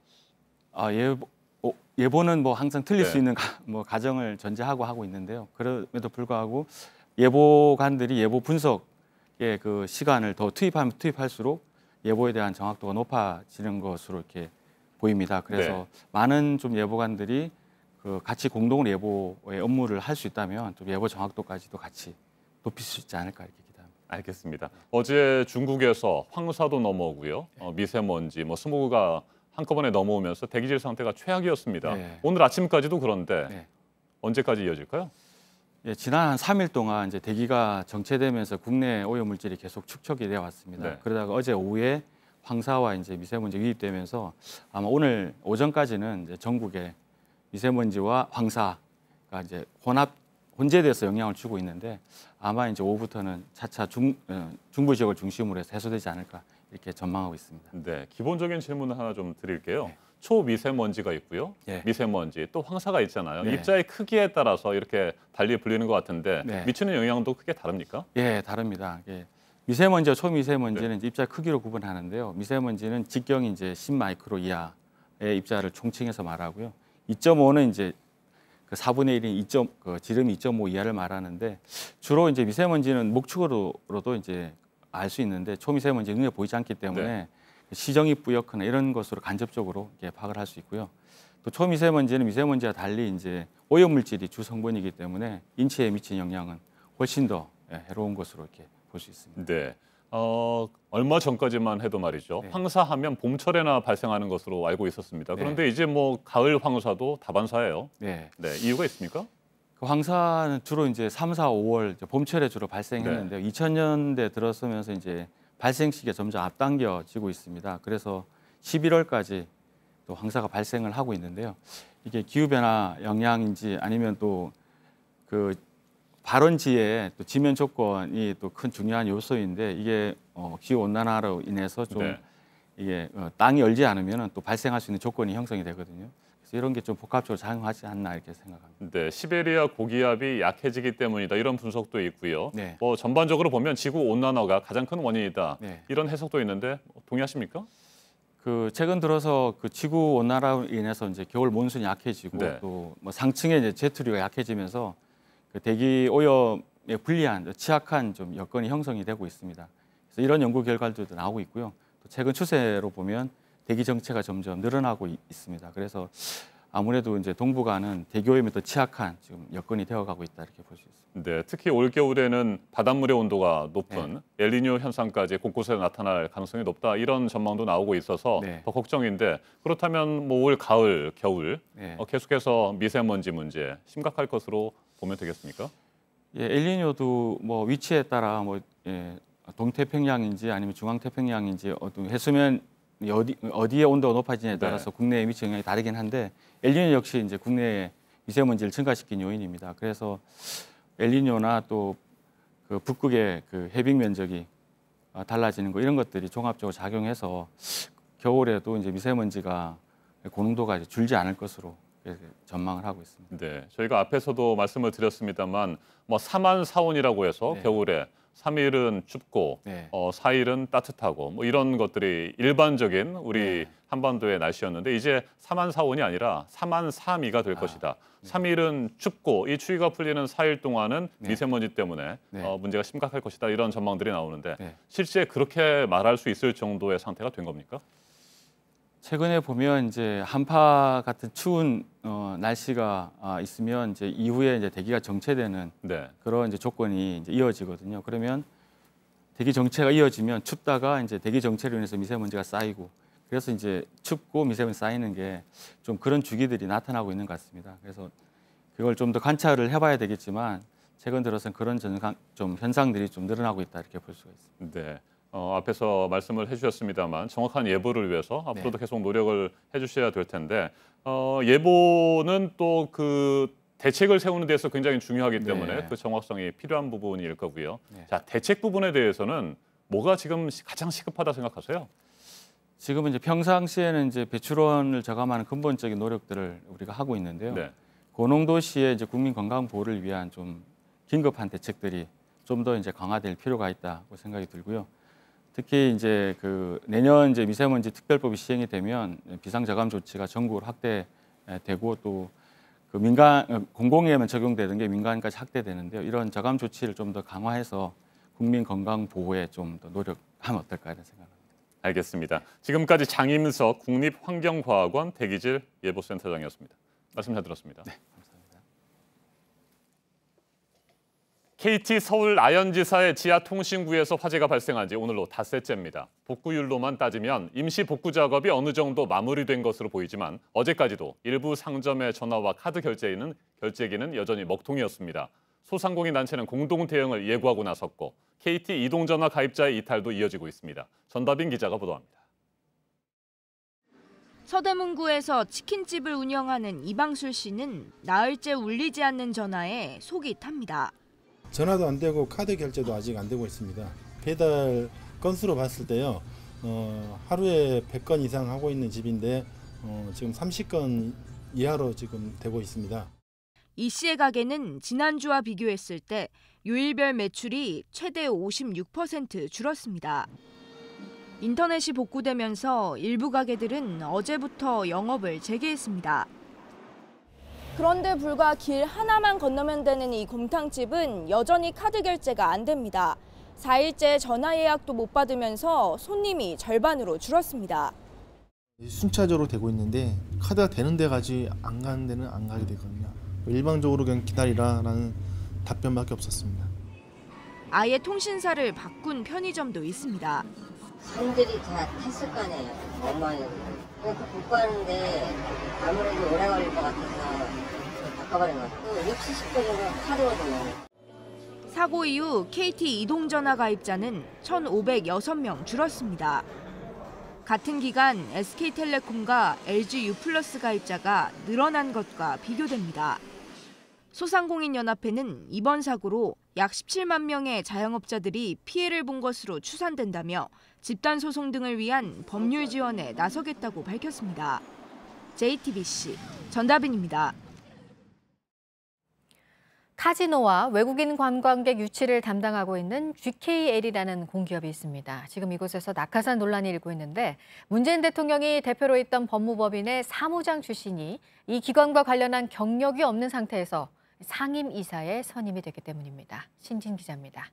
Speaker 19: 예보는 뭐 항상 틀릴 수 있는 뭐 가정을 전제하고 하고 있는데요. 그럼에도 불구하고 예보관들이 예보 분석의 그 시간을 더 투입하면 투입할수록 예보에 대한 정확도가 높아지는 것으로 이렇게 보입니다. 그래서 많은 좀 예보관들이 그 같이 공동으로 예보의 업무를 할 수 있다면 좀 예보 정확도까지도 같이 높일 수 있지 않을까 이렇게 기대합니다.
Speaker 1: 알겠습니다. 어제 중국에서 황사도 넘어오고요, 미세먼지, 스모그가 한꺼번에 넘어오면서 대기질 상태가 최악이었습니다. 오늘 아침까지도 그런데 언제까지 이어질까요?
Speaker 19: 예, 지난 한 3일 동안 이제 대기가 정체되면서 국내 오염물질이 계속 축적이 되어 왔습니다. 그러다가 어제 오후에 황사와 이제 미세먼지 유입되면서 아마 오늘 오전까지는 이제 전국에 미세먼지와 황사가 이제 혼재돼서 영향을 주고 있는데 아마 이제 오후부터는 차차 중부 지역을 중심으로 해서 해소되지 않을까 이렇게 전망하고 있습니다.
Speaker 1: 네, 기본적인 질문을 하나 좀 드릴게요. 초미세먼지가 있고요, 미세먼지 또 황사가 있잖아요. 입자의 크기에 따라서 이렇게 달리 불리는 것 같은데 미치는 영향도 크게 다릅니까?
Speaker 19: 예, 다릅니다. 미세먼지와 초미세먼지는 이제 입자 크기로 구분하는데요. 미세먼지는 직경이 이제 10마이크로 이하의 입자를 총칭해서 말하고요. 2.5는 이제 그 4분의 1인 지름이 2.5 이하를 말하는데 주로 이제 미세먼지는 목축으로도 이제 알 수 있는데 초미세먼지 눈에 보이지 않기 때문에 시정이 뿌옇거나 이런 것으로 간접적으로 파악을 할 수 있고요. 또 초미세먼지는 미세먼지와 달리 이제 오염물질이 주 성분이기 때문에 인체에 미치는 영향은 훨씬 더 해로운 것으로 이렇게 볼 수 있습니다.
Speaker 1: 네. 얼마 전까지만 해도 말이죠. 황사하면 봄철에나 발생하는 것으로 알고 있었습니다. 그런데 이제 뭐 가을 황사도 다반사예요. 네. 이유가 있습니까?
Speaker 19: 그 황사는 주로 이제 3, 4, 5월 봄철에 주로 발생했는데요. 2000년대 들어서면서 이제 발생 시기가 점점 앞당겨지고 있습니다. 그래서 11월까지 또 황사가 발생을 하고 있는데요. 이게 기후 변화 영향인지 아니면 또 그 발원지의 또 지면 조건이 또 큰 중요한 요소인데 이게 기후 온난화로 인해서 좀
Speaker 1: 네.
Speaker 19: 이게 땅이 얼지 않으면 또 발생할 수 있는 조건이 형성이 되거든요. 그래서 이런 게 좀 복합적으로 작용하지 않나 이렇게 생각합니다.
Speaker 1: 네, 시베리아 고기압이 약해지기 때문이다 이런 분석도 있고요.
Speaker 19: 네.
Speaker 1: 뭐 전반적으로 보면 지구 온난화가 가장 큰 원인이다
Speaker 19: 네.
Speaker 1: 이런 해석도 있는데 동의하십니까?
Speaker 19: 그 최근 들어서 그 지구 온난화로 인해서 이제 겨울 몬순이 약해지고
Speaker 1: 네.
Speaker 19: 또 뭐 상층의 이제 제트류가 약해지면서 그 대기 오염에 불리한 취약한 좀 여건이 형성이 되고 있습니다. 그래서 이런 연구 결과들도 나오고 있고요. 또 최근 추세로 보면 대기 정체가 점점 늘어나고 있습니다. 그래서 아무래도 이제 동북아는 대기 오염에 더 취약한 지금 여건이 되어가고 있다 이렇게 볼 수 있습니다.
Speaker 1: 네, 특히 올 겨울에는 바닷물의 온도가 높은 엘니뇨 현상까지 곳곳에 나타날 가능성이 높다 이런 전망도 나오고 있어서 더 걱정인데 그렇다면 뭐 올 가을, 겨울 계속해서 미세먼지 문제 심각할 것으로 보면 되겠습니까?
Speaker 19: 예, 엘니뇨도 뭐 위치에 따라 뭐 동태평양인지 아니면 중앙태평양인지 해수면 어디에 온도가 높아지냐에 따라서 국내에 미치는 영향이 다르긴 한데 엘니뇨 역시 이제 국내에 미세먼지를 증가시킨 요인입니다. 그래서 엘니뇨나 또 그 북극의 그 해빙 면적이 달라지는 거 이런 것들이 종합적으로 작용해서 겨울에도 이제 미세먼지가 고농도가 이제 줄지 않을 것으로 전망을 하고 있습니다.
Speaker 1: 네, 저희가 앞에서도 말씀을 드렸습니다만 뭐 사만사온이라고 해서 겨울에 3일은 춥고 4일은 따뜻하고 뭐 이런 것들이 일반적인 우리 한반도의 날씨였는데 이제 사만사온이 아니라 사만사미가 될 것이다. 3일은 춥고 이 추위가 풀리는 4일 동안은 미세먼지 때문에 문제가 심각할 것이다. 이런 전망들이 나오는데 실제 그렇게 말할 수 있을 정도의 상태가 된 겁니까?
Speaker 19: 최근에 보면 이제 한파 같은 추운 날씨가 있으면 이제 이후에 이제 대기가 정체되는 그런 이제 조건이 이제 이어지거든요. 그러면 대기 정체가 이어지면 춥다가 이제 대기 정체로 인해서 미세먼지가 쌓이고 그래서 이제 춥고 미세먼지 쌓이는 게 좀 그런 주기들이 나타나고 있는 것 같습니다. 그래서 그걸 좀 더 관찰을 해봐야 되겠지만 최근 들어서는 그런 좀 현상들이 좀 늘어나고 있다 이렇게 볼 수가 있습니다.
Speaker 1: 네. 앞에서 말씀을 해주셨습니다만 정확한 예보를 위해서 앞으로도 계속 노력을 해주셔야 될 텐데 예보는 또 그 대책을 세우는 데서 굉장히 중요하기 때문에 그 정확성이 필요한 부분일 거고요. 자, 대책 부분에 대해서는 뭐가 지금 가장 시급하다 생각하세요?
Speaker 19: 지금은 이제 평상시에는 이제 배출원을 저감하는 근본적인 노력들을 우리가 하고 있는데요. 고농도시의 이제 국민 건강 보호를 위한 좀 긴급한 대책들이 좀 더 이제 강화될 필요가 있다고 생각이 들고요. 특히 이제 그 내년 이제 미세먼지 특별법이 시행이 되면 비상 저감 조치가 전국으로 확대되고 또 그 민간 공공에만 적용되는 게 민간까지 확대되는데요. 이런 저감 조치를 좀 더 강화해서 국민 건강 보호에 좀 더 노력하면 어떨까 이런 생각합니다.
Speaker 1: 알겠습니다. 지금까지 장임석 국립환경과학원 대기질 예보센터장이었습니다. 말씀 잘 들었습니다.
Speaker 19: 네.
Speaker 1: KT 서울 아현지사의 지하통신구에서 화재가 발생한 지 오늘로 닷새째입니다. 복구율로만 따지면 임시 복구 작업이 어느 정도 마무리된 것으로 보이지만 어제까지도 일부 상점의 전화와 카드 결제기는 여전히 먹통이었습니다. 소상공인 단체는 공동 대응을 예고하고 나섰고 KT 이동전화 가입자의 이탈도 이어지고 있습니다. 전다빈 기자가 보도합니다.
Speaker 9: 서대문구에서 치킨집을 운영하는 이방술 씨는 나흘째 울리지 않는 전화에 속이 탑니다.
Speaker 20: 전화도 안 되고 카드 결제도 아직 안 되고 있습니다. 배달 건수로 봤을 때요. 하루에 100건 이상 하고 있는 집인데 지금 30건 이하로 지금 되고 있습니다.
Speaker 9: 이 씨의 가게는 지난주와 비교했을 때 요일별 매출이 최대 56% 줄었습니다. 인터넷이 복구되면서 일부 가게들은 어제부터 영업을 재개했습니다.
Speaker 21: 그런데 불과 길 하나만 건너면 되는 이 곰탕집은 여전히 카드 결제가 안 됩니다. 4일째 전화 예약도 못 받으면서 손님이 절반으로 줄었습니다.
Speaker 22: 순차적으로 되고 있는데 카드가 되는 데까지 안 가는 데는 안 가게 되거든요. 일방적으로 그냥 기다리라라는 답변밖에 없었습니다.
Speaker 9: 아예 통신사를 바꾼 편의점도 있습니다.
Speaker 23: 사람들이 다 탔을 거 아니에요. 엄마는. 그래서 복구하는데 아무래도 오래 걸릴 것 같아서 바꿔버린 것 같고 60, 70분 정도 카드거든요.
Speaker 9: 사고 이후 KT 이동전화 가입자는 1,506명 줄었습니다. 같은 기간 SK텔레콤과 LG U+ 가입자가 늘어난 것과 비교됩니다.
Speaker 21: 소상공인연합회는 이번 사고로 약 17만 명의 자영업자들이 피해를 본 것으로 추산된다며 집단 소송 등을 위한 법률 지원에 나서겠다고 밝혔습니다. JTBC 전다빈입니다.
Speaker 2: 카지노와 외국인 관광객 유치를 담당하고 있는 GKL이라는 공기업이 있습니다. 지금 이곳에서 낙하산 논란이 일고 있는데 문재인 대통령이 대표로 있던 법무법인의 사무장 출신이 이 기관과 관련한 경력이 없는 상태에서 상임이사에 선임이 됐기 때문입니다. 신진 기자입니다.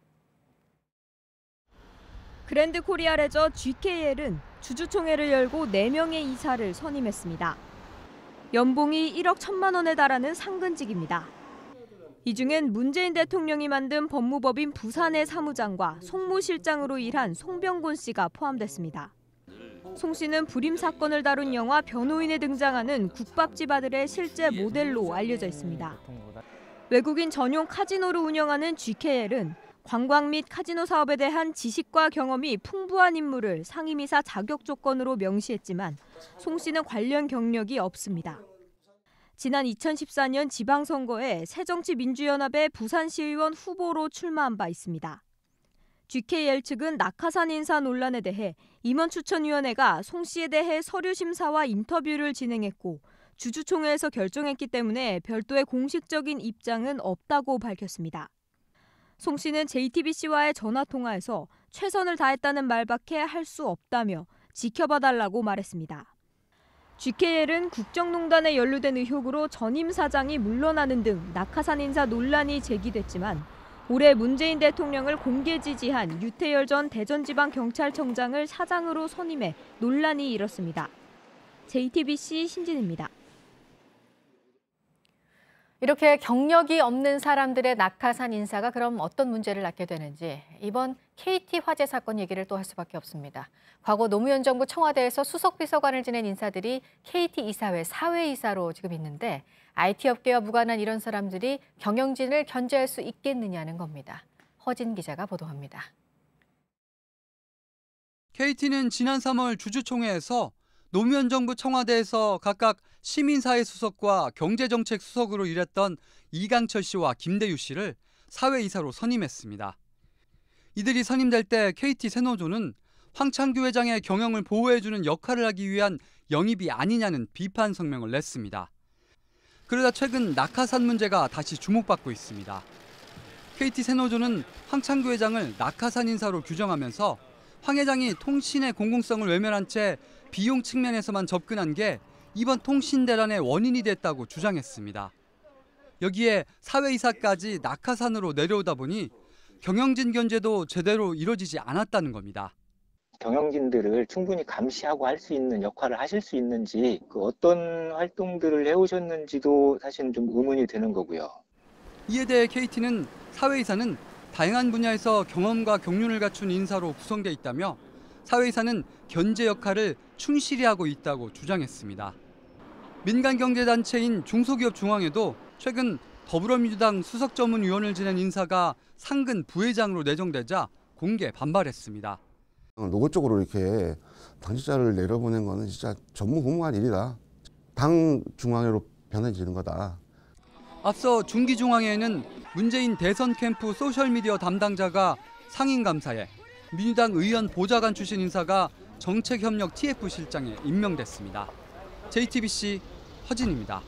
Speaker 21: 그랜드 코리아 레저 GKL은 주주총회를 열고 4명의 이사를 선임했습니다. 연봉이 1억 1천만 원에 달하는 상근직입니다. 이 중엔 문재인 대통령이 만든 법무법인 부산의 사무장과 송무실장으로 일한 송병곤 씨가 포함됐습니다. 송 씨는 불임 사건을 다룬 영화 변호인에 등장하는 국밥집 아들의 실제 모델로 알려져 있습니다. 외국인 전용 카지노를 운영하는 GKL은 관광 및 카지노 사업에 대한 지식과 경험이 풍부한 인물을 상임이사 자격 조건으로 명시했지만 송 씨는 관련 경력이 없습니다. 지난 2014년 지방선거에 새정치민주연합의 부산시의원 후보로 출마한 바 있습니다. GKL 측은 낙하산 인사 논란에 대해 임원추천위원회가 송 씨에 대해 서류 심사와 인터뷰를 진행했고 주주총회에서 결정했기 때문에 별도의 공식적인 입장은 없다고 밝혔습니다. 송 씨는 JTBC와의 전화통화에서 최선을 다했다는 말밖에 할 수 없다며 지켜봐달라고 말했습니다. GKL은 국정농단에 연루된 의혹으로 전임 사장이 물러나는 등 낙하산 인사 논란이 제기됐지만 올해 문재인 대통령을 공개 지지한 유태열 전 대전지방경찰청장을 사장으로 선임해 논란이 일었습니다. JTBC 신진입니다.
Speaker 2: 이렇게 경력이 없는 사람들의 낙하산 인사가 그럼 어떤 문제를 낳게 되는지 이번 KT 화재 사건 얘기를 또 할 수밖에 없습니다. 과거 노무현 정부 청와대에서 수석비서관을 지낸 인사들이 KT 이사회 사회이사로 지금 있는데 IT 업계와 무관한 이런 사람들이 경영진을 견제할 수 있겠느냐는 겁니다. 허진 기자가 보도합니다.
Speaker 3: KT는 지난 3월 주주총회에서 노무현 정부 청와대에서 각각 시민사회 수석과 경제정책 수석으로 일했던 이강철 씨와 김대유 씨를 사회이사로 선임했습니다. 이들이 선임될 때 KT 세노조는 황창규 회장의 경영을 보호해주는 역할을 하기 위한 영입이 아니냐는 비판 성명을 냈습니다. 그러다 최근 낙하산 문제가 다시 주목받고 있습니다. KT 세노조는 황창규 회장을 낙하산 인사로 규정하면서 황 회장이 통신의 공공성을 외면한 채 비용 측면에서만 접근한 게 이번 통신 대란의 원인이 됐다고 주장했습니다. 여기에 사회이사까지 낙하산으로 내려오다 보니 경영진 견제도 제대로 이루어지지 않았다는 겁니다.
Speaker 4: 경영진들을 충분히 감시하고 할 수 있는 역할을 하실 수 있는지 그 어떤 활동들을 해오셨는지도 사실은 좀 의문이 되는 거고요.
Speaker 3: 이에 대해 KT는 사회이사는 다양한 분야에서 경험과 경륜을 갖춘 인사로 구성돼 있다며 사회이사는 견제 역할을 충실히 하고 있다고 주장했습니다. 민간경제단체인 중소기업중앙회도 최근 더불어민주당 수석전문위원을 지낸 인사가 상근 부회장으로 내정되자 공개 반발했습니다.
Speaker 5: 노골적으로 이렇게 당직자를 내려보낸 거는 진짜 전무후무한 일이다. 당 중앙회로 변해지는 거다.
Speaker 3: 앞서 중기중앙회에는 문재인 대선 캠프 소셜미디어 담당자가 상임감사에 민주당 의원 보좌관 출신 인사가 정책협력 TF 실장에 임명됐습니다. JTBC 허진입니다.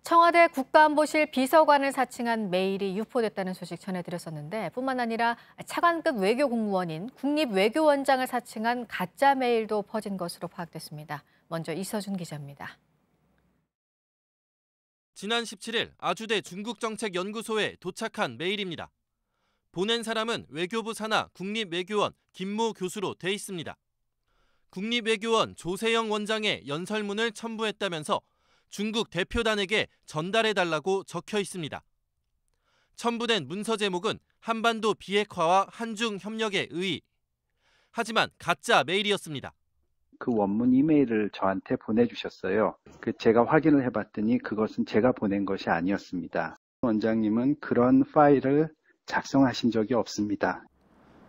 Speaker 2: 청와대 국가안보실 비서관을 사칭한 메일이 유포됐다는 소식 전해드렸었는데 뿐만 아니라 차관급 외교 공무원인 국립외교원장을 사칭한 가짜 메일도 퍼진 것으로 파악됐습니다. 먼저 이서준 기자입니다.
Speaker 24: 지난 17일 아주대 중국정책연구소에 도착한 메일입니다. 보낸 사람은 외교부 산하 국립외교원 김모 교수로 돼 있습니다. 국립외교원 조세영 원장의 연설문을 첨부했다면서 중국 대표단에게 전달해달라고 적혀 있습니다. 첨부된 문서 제목은 한반도 비핵화와 한중 협력의 의의. 하지만 가짜 메일이었습니다.
Speaker 25: 그 원문 이메일을 저한테 보내주셨어요. 제가 확인을 해봤더니 그것은 제가 보낸 것이 아니었습니다. 원장님은 그런 파일을 작성하신 적이 없습니다.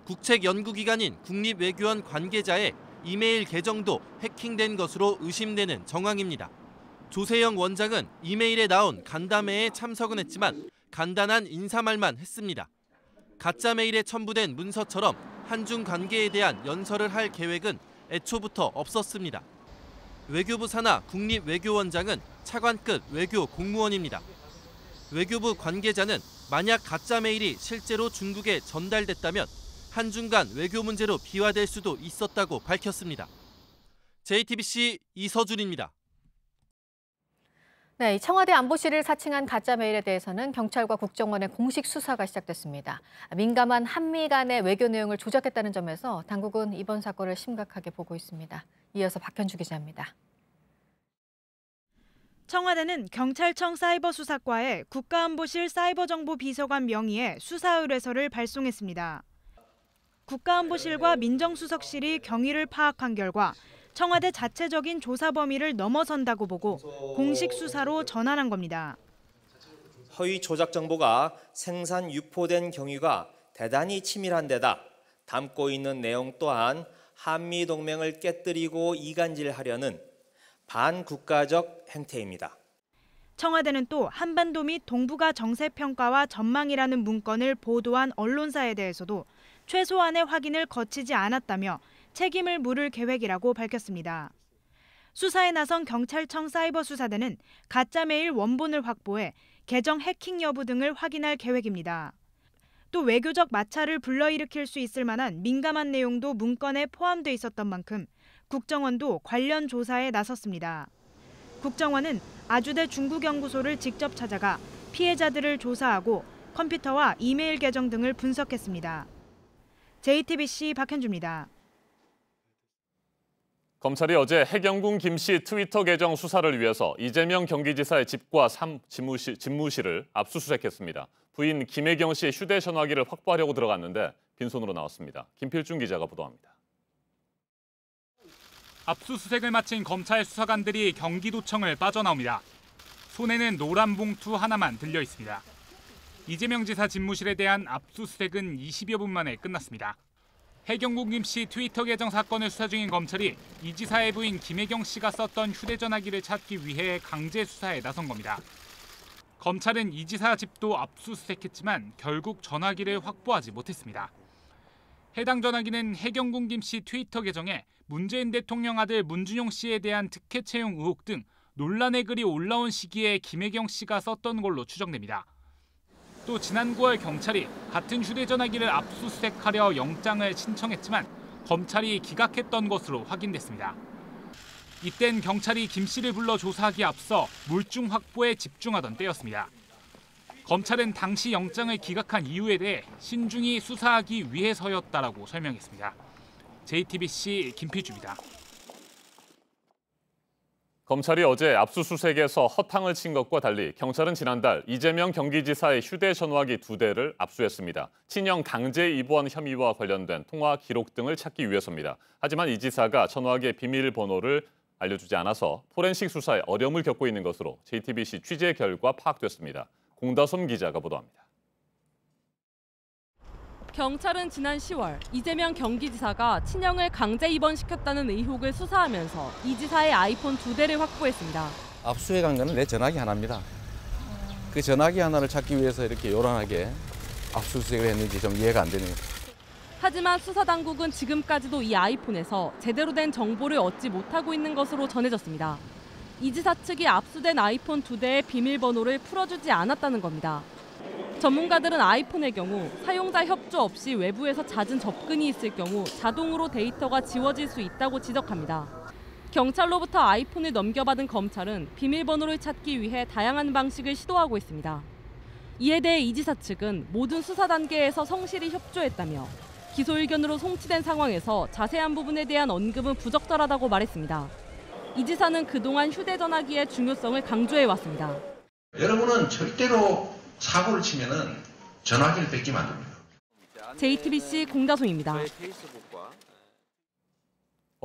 Speaker 24: 국책연구기관인 국립외교원 관계자의 이메일 계정도 해킹된 것으로 의심되는 정황입니다. 조세영 원장은 이메일에 나온 간담회에 참석은 했지만 간단한 인사말만 했습니다. 가짜 메일에 첨부된 문서처럼 한중 관계에 대한 연설을 할 계획은 애초부터 없었습니다. 외교부 산하 국립외교원장은 차관급 외교 공무원입니다. 외교부 관계자는 만약 가짜 메일이 실제로 중국에 전달됐다면 한중 간 외교 문제로 비화될 수도 있었다고 밝혔습니다. JTBC 이서준입니다.
Speaker 2: 네, 청와대 안보실을 사칭한 가짜 메일에 대해서는 경찰과 국정원의 공식 수사가 시작됐습니다. 민감한 한미 간의 외교 내용을 조작했다는 점에서 당국은 이번 사건을 심각하게 보고 있습니다. 이어서 박현주 기자입니다.
Speaker 6: 청와대는 경찰청 사이버수사과에 국가안보실 사이버정보비서관 명의의 수사 의뢰서를 발송했습니다. 국가안보실과 민정수석실이 경위를 파악한 결과 청와대 자체적인 조사 범위를 넘어선다고 보고 공식 수사로 전환한 겁니다.
Speaker 7: 허위 조작 정보가 생산 유포된 경위가 대단히 치밀한 데다 담고 있는 내용 또한 한미 동맹을 깨뜨리고 이간질하려는 반국가적 행태입니다.
Speaker 6: 청와대는 또 한반도 및 동북아 정세평가와 전망이라는 문건을 보도한 언론사에 대해서도 최소한의 확인을 거치지 않았다며 책임을 물을 계획이라고 밝혔습니다. 수사에 나선 경찰청 사이버수사대는 가짜메일 원본을 확보해 계정 해킹 여부 등을 확인할 계획입니다. 또 외교적 마찰을 불러일으킬 수 있을 만한 민감한 내용도 문건에 포함돼 있었던 만큼 국정원도 관련 조사에 나섰습니다. 국정원은 아주대 중국연구소를 직접 찾아가 피해자들을 조사하고 컴퓨터와 이메일 계정 등을 분석했습니다. JTBC 박현주입니다.
Speaker 1: 검찰이 어제 해경군 김씨 트위터 계정 수사를 위해서 이재명 경기지사의 집과 집무실을 압수수색했습니다. 부인 김혜경 씨의 휴대전화기를 확보하려고 들어갔는데 빈손으로 나왔습니다. 김필중 기자가 보도합니다.
Speaker 8: 압수수색을 마친 검찰 수사관들이 경기도청을 빠져나옵니다. 손에는 노란 봉투 하나만 들려 있습니다. 이재명 지사 집무실에 대한 압수수색은 20여 분 만에 끝났습니다. 해경군 김씨 트위터 계정 사건을 수사 중인 검찰이 이 지사의 부인 김혜경 씨가 썼던 휴대전화기를 찾기 위해 강제 수사에 나선 겁니다. 검찰은 이 지사 집도 압수수색했지만 결국 전화기를 확보하지 못했습니다. 해당 전화기는 해경군 김씨 트위터 계정에 문재인 대통령 아들 문준용 씨에 대한 특혜 채용 의혹 등 논란의 글이 올라온 시기에 김혜경 씨가 썼던 걸로 추정됩니다. 또 지난 9월 경찰이 같은 휴대전화기를 압수수색하려 영장을 신청했지만 검찰이 기각했던 것으로 확인됐습니다. 이땐 경찰이 김 씨를 불러 조사하기에 앞서 물증 확보에 집중하던 때였습니다. 검찰은 당시 영장을 기각한 이유에 대해 신중히 수사하기 위해서였다라고 설명했습니다. JTBC 김필주입니다.
Speaker 1: 검찰이 어제 압수수색에서 허탕을 친 것과 달리 경찰은 지난달 이재명 경기지사의 휴대전화기 2대를 압수했습니다. 친형 강제 입원 혐의와 관련된 통화 기록 등을 찾기 위해서입니다. 하지만 이 지사가 전화기의 비밀번호를 알려주지 않아서 포렌식 수사에 어려움을 겪고 있는 것으로 JTBC 취재 결과 파악됐습니다. 공다솜 기자가 보도합니다.
Speaker 10: 경찰은 지난 10월 이재명 경기지사가 친형을 강제 입원시켰다는 의혹을 수사하면서 이 지사의 아이폰 2대를 확보했습니다.
Speaker 11: 압수해간 거는 내 전화기 하나입니다. 그 전화기 하나를 찾기 위해서 이렇게 요란하게 압수수색을 했는지 좀 이해가 안 되네요.
Speaker 10: 하지만 수사당국은 지금까지도 이 아이폰에서 제대로 된 정보를 얻지 못하고 있는 것으로 전해졌습니다. 이 지사 측이 압수된 아이폰 2대의 비밀번호를 풀어주지 않았다는 겁니다. 전문가들은 아이폰의 경우 사용자 협조 없이 외부에서 잦은 접근이 있을 경우 자동으로 데이터가 지워질 수 있다고 지적합니다. 경찰로부터 아이폰을 넘겨받은 검찰은 비밀번호를 찾기 위해 다양한 방식을 시도하고 있습니다. 이에 대해 이 지사 측은 모든 수사 단계에서 성실히 협조했다며 기소 의견으로 송치된 상황에서 자세한 부분에 대한 언급은 부적절하다고 말했습니다. 이 지사는 그동안 휴대전화기의 중요성을 강조해왔습니다.
Speaker 26: 여러분은 절대로 사고를 치면은 전화기를 뺏기면 안 됩니다.
Speaker 10: JTBC 공다솜입니다.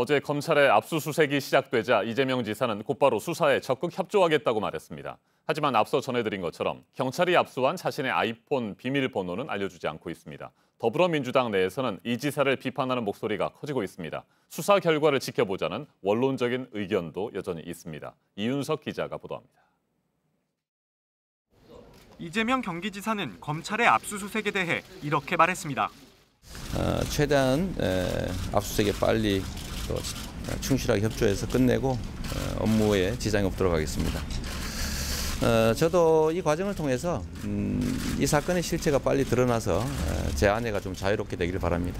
Speaker 1: 어제 검찰의 압수수색이 시작되자 이재명 지사는 곧바로 수사에 적극 협조하겠다고 말했습니다. 하지만 앞서 전해드린 것처럼 경찰이 압수한 자신의 아이폰 비밀번호는 알려주지 않고 있습니다. 더불어민주당 내에서는 이 지사를 비판하는 목소리가 커지고 있습니다. 수사 결과를 지켜보자는 원론적인 의견도 여전히 있습니다. 이윤석 기자가 보도합니다.
Speaker 12: 이재명 경기지사는 검찰의 압수수색에 대해 이렇게 말했습니다.
Speaker 11: 최대한 압수수색에 빨리 또 충실하게 협조해서 끝내고 업무에 지장이 없도록 하겠습니다. 저도 이 과정을 통해서 이 사건의 실체가 빨리 드러나서 제 아내가 좀 자유롭게 되기를 바랍니다.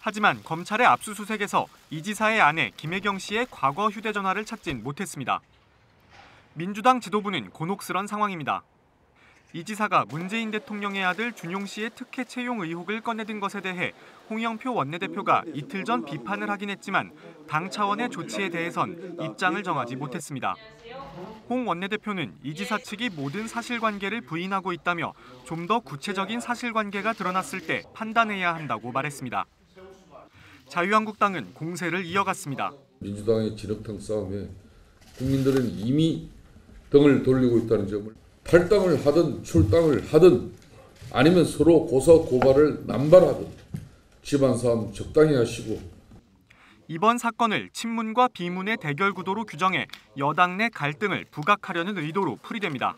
Speaker 12: 하지만 검찰의 압수수색에서 이 지사의 아내 김혜경 씨의 과거 휴대전화를 찾진 못했습니다. 민주당 지도부는 곤혹스런 상황입니다. 이 지사가 문재인 대통령의 아들 준용 씨의 특혜 채용 의혹을 꺼내든 것에 대해 홍영표 원내대표가 이틀 전 비판을 하긴 했지만 당 차원의 조치에 대해선 입장을 정하지 못했습니다. 홍 원내대표는 이 지사 측이 모든 사실관계를 부인하고 있다며 좀 더 구체적인 사실관계가 드러났을 때 판단해야 한다고 말했습니다. 자유한국당은 공세를 이어갔습니다.
Speaker 13: 민주당의 진흙탕 싸움에 국민들은 이미 등을 돌리고 있다는 점을 탈당을 하든 출당을 하든 아니면 서로 고소 고발을 남발하든 집안 싸움 적당히 하시고
Speaker 12: 이번 사건을 친문과 비문의 대결 구도로 규정해 여당 내 갈등을 부각하려는 의도로 풀이됩니다.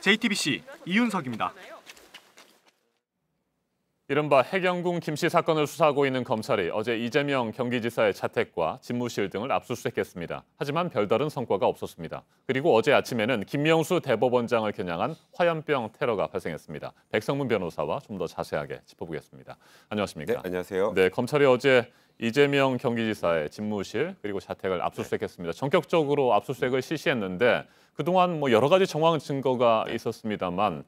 Speaker 12: JTBC 이윤석입니다.
Speaker 1: 이른바 해경궁 김씨 사건을 수사하고 있는 검찰이 어제 이재명 경기지사의 자택과 집무실 등을 압수수색했습니다. 하지만 별다른 성과가 없었습니다. 그리고 어제 아침에는 김명수 대법원장을 겨냥한 화염병 테러가 발생했습니다. 백성문 변호사와 좀 더 자세하게 짚어보겠습니다. 안녕하십니까?
Speaker 14: 네, 안녕하세요.
Speaker 1: 네, 검찰이 어제 이재명 경기지사의 집무실 그리고 자택을 압수수색했습니다. 전격적으로 압수수색을 실시했는데 그동안 뭐 여러 가지 정황 증거가 있었습니다만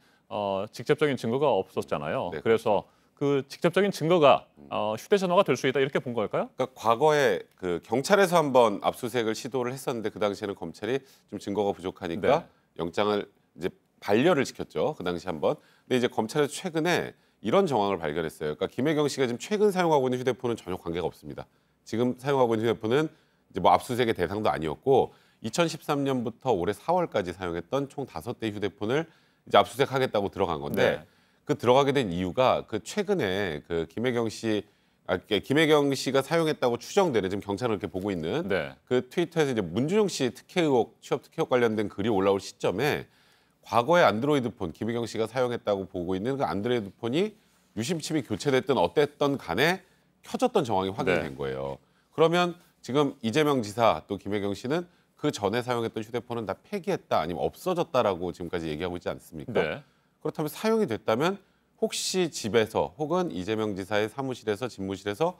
Speaker 1: 직접적인 증거가 없었잖아요.
Speaker 14: 네.
Speaker 1: 그래서 그 직접적인 증거가 휴대전화가 될 수 있다 이렇게 본 걸까요?
Speaker 14: 그러니까 과거에 그 경찰에서 한번 압수수색을 시도를 했었는데 그 당시에는 검찰이 좀 증거가 부족하니까
Speaker 1: 네.
Speaker 14: 영장을 이제 반려를 시켰죠. 그 당시 한번. 근데 이제 검찰에서 최근에 이런 정황을 발견했어요. 그러니까 김혜경 씨가 지금 최근 사용하고 있는 휴대폰은 전혀 관계가 없습니다. 지금 사용하고 있는 휴대폰은 이제 뭐 압수수색의 대상도 아니었고 2013년부터 올해 4월까지 사용했던 총 5대 휴대폰을 이제 압수수색하겠다고 들어간 건데.
Speaker 1: 네.
Speaker 14: 그 들어가게 된 이유가 그 최근에 그 김혜경 씨가 사용했다고 추정되는 지금 경찰을 이렇게 보고 있는
Speaker 1: 네.
Speaker 14: 그 트위터에서 이제 문준용 씨 특혜 의혹, 취업 특혜 의혹 관련된 글이 올라올 시점에 과거의 안드로이드 폰, 김혜경 씨가 사용했다고 보고 있는 그 안드로이드 폰이 유심칩이 교체됐든 어땠든 간에 켜졌던 정황이 확인된
Speaker 1: 네.
Speaker 14: 거예요. 그러면 지금 이재명 지사 또 김혜경 씨는 그 전에 사용했던 휴대폰은 다 폐기했다 아니면 없어졌다라고 지금까지 얘기하고 있지 않습니까?
Speaker 1: 네.
Speaker 14: 그렇다면 사용이 됐다면 혹시 집에서 혹은 이재명 지사의 사무실에서 집무실에서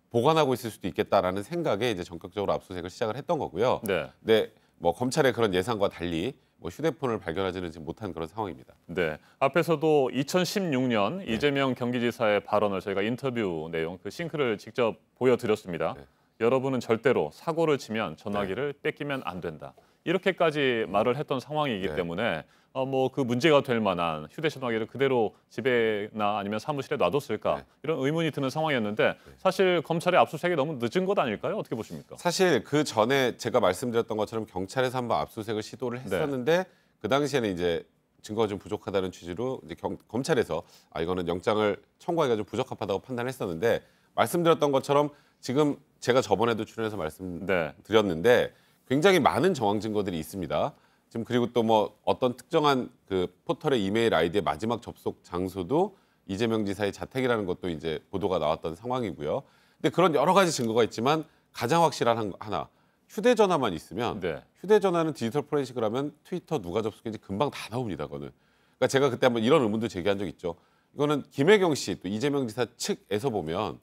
Speaker 14: 보관하고 있을 수도 있겠다라는 생각에 이제 전격적으로 압수수색을 시작을 했던 거고요.
Speaker 1: 네.
Speaker 14: 네, 뭐 검찰의 그런 예상과 달리 뭐 휴대폰을 발견하지는 못한 그런 상황입니다.
Speaker 1: 네, 앞에서도 2016년 이재명 경기지사의 발언을 저희가 인터뷰 내용 그 싱크를 직접 보여드렸습니다. 여러분은 절대로 사고를 치면 전화기를 뺏기면 안 된다. 이렇게까지 말을 했던 상황이기 때문에 뭐 그 문제가 될 만한 휴대전화기를 그대로 집에나 아니면 사무실에 놔뒀을까 이런 의문이 드는 상황이었는데 사실 검찰의 압수수색이 너무 늦은 것 아닐까요? 어떻게 보십니까?
Speaker 14: 사실 그 전에 제가 말씀드렸던 것처럼 경찰에서 한번 압수수색을 시도를 했었는데 그 당시에는 이제 증거가 좀 부족하다는 취지로 이제 검찰에서 이거는 영장을 청구하기가 좀 부적합하다고 판단했었는데 말씀드렸던 것처럼 지금 제가 저번에도 출연해서 말씀드렸는데 굉장히 많은 정황 증거들이 있습니다. 지금 그리고 또 뭐 어떤 특정한 그 포털의 이메일 아이디의 마지막 접속 장소도 이재명 지사의 자택이라는 것도 이제 보도가 나왔던 상황이고요. 근데 그런 여러 가지 증거가 있지만 가장 확실한 하나, 휴대전화만 있으면 휴대전화는 디지털 포렌식을 하면 트위터 누가 접속했는지 금방 다 나옵니다. 그거는. 그러니까 제가 그때 한번 이런 의문도 제기한 적 있죠. 이거는 김혜경 씨 또 이재명 지사 측에서 보면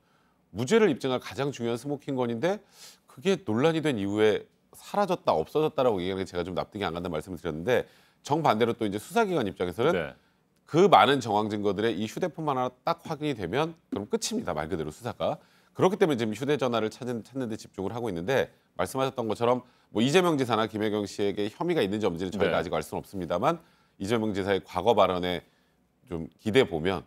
Speaker 14: 무죄를 입증할 가장 중요한 스모킹건인데 그게 논란이 된 이후에 사라졌다 없어졌다라고 얘기하는 게 제가 좀 납득이 안 간다는 말씀을 드렸는데 정반대로 또 이제 수사기관 입장에서는 그 많은 정황 증거들의 이 휴대폰만 하나 딱 확인이 되면 그럼 끝입니다. 말 그대로 수사가. 그렇기 때문에 지금 휴대전화를 찾는 데 집중을 하고 있는데 말씀하셨던 것처럼 뭐 이재명 지사나 김혜경 씨에게 혐의가 있는지 없는지는 저희가 아직 알 수는 없습니다만 이재명 지사의 과거 발언에 좀 기대 보면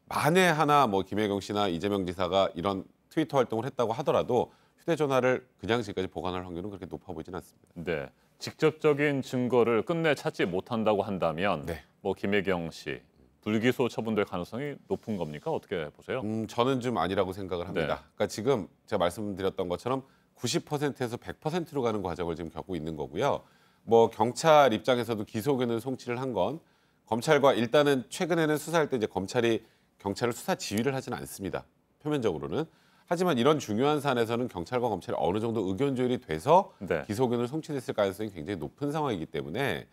Speaker 14: 만에 하나 뭐 김혜경 씨나 이재명 지사가 이런 트위터 활동을 했다고 하더라도 휴대전화를 그냥 지금까지 보관할 확률은 그렇게 높아 보이진 않습니다.
Speaker 1: 네, 직접적인 증거를 끝내 찾지 못한다고 한다면 뭐 김혜경 씨 불기소 처분될 가능성이 높은 겁니까? 어떻게 보세요?
Speaker 14: 저는 좀 아니라고 생각을 합니다.
Speaker 1: 네.
Speaker 14: 그러니까 지금 제가 말씀드렸던 것처럼 90%에서 100%로 가는 과정을 지금 겪고 있는 거고요. 뭐 경찰 입장에서도 기소 의견을 송치를 한 건 검찰과 일단은 최근에는 수사할 때 이제 검찰이 경찰을 수사 지휘를 하지는 않습니다. 표면적으로는. 하지만 이런 중요한 사안에서는 경찰과 검찰이 어느 정도 의견 조율이 돼서 기소 의견을 송치됐을 가능성이 굉장히 높은 상황이기 때문에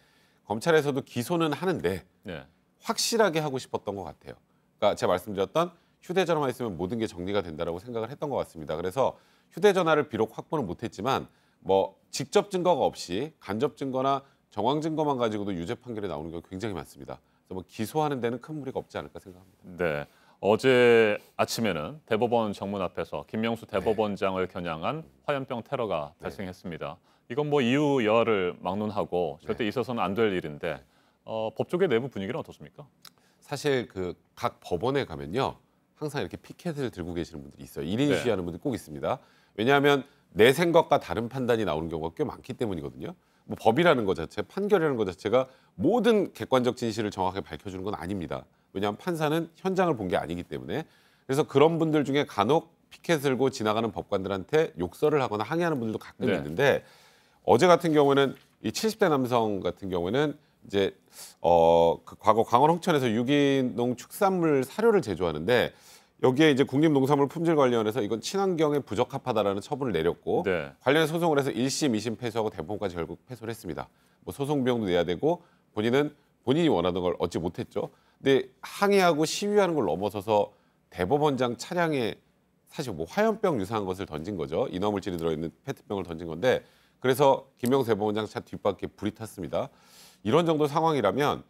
Speaker 14: 검찰에서도 기소는 하는데 확실하게 하고 싶었던 것 같아요. 그러니까 제가 말씀드렸던 휴대전화만 있으면 모든 게 정리가 된다라고 생각을 했던 것 같습니다. 그래서 휴대전화를 비록 확보는 못했지만 뭐 직접 증거가 없이 간접 증거나 정황 증거만 가지고도 유죄 판결이 나오는 경우가 굉장히 많습니다. 그래서 뭐 기소하는 데는 큰 무리가 없지 않을까 생각합니다.
Speaker 1: 네, 어제 아침에는 대법원 정문 앞에서 김명수 대법원장을 겨냥한 화염병 테러가 발생했습니다. 이건 뭐 이후 여하를 막론하고 절대 있어서는 안 될 일인데 법조계 내부 분위기는 어떻습니까?
Speaker 14: 사실 그 각 법원에 가면요. 항상 이렇게 피켓을 들고 계시는 분들이 있어요. 1인 시위하는 분들이 꼭 있습니다. 왜냐하면 내 생각과 다른 판단이 나오는 경우가 꽤 많기 때문이거든요. 뭐 법이라는 것 자체, 판결이라는 것 자체가 모든 객관적 진실을 정확하게 밝혀주는 건 아닙니다. 왜냐하면 판사는 현장을 본 게 아니기 때문에. 그래서 그런 분들 중에 간혹 피켓 들고 지나가는 법관들한테 욕설을 하거나 항의하는 분들도 가끔 있는데 어제 같은 경우에는 이 70대 남성 같은 경우에는 이제 그 과거 강원 홍천에서 유기농 축산물 사료를 제조하는데 여기에 이제 국립농산물품질관리원에서 이건 친환경에 부적합하다라는 처분을 내렸고 관련해 소송을 해서 1심, 2심 패소하고 대법원까지 결국 패소를 했습니다. 뭐 소송 비용도 내야 되고 본인이 원하던 걸 얻지 못했죠. 근데 항의하고 시위하는 걸 넘어서서 대법원장 차량에 사실 뭐 화염병 유사한 것을 던진 거죠. 인화물질이 들어있는 페트병을 던진 건데 그래서 김명수 대법원장 차 뒷바퀴에 불이 탔습니다. 이런 정도 상황이라면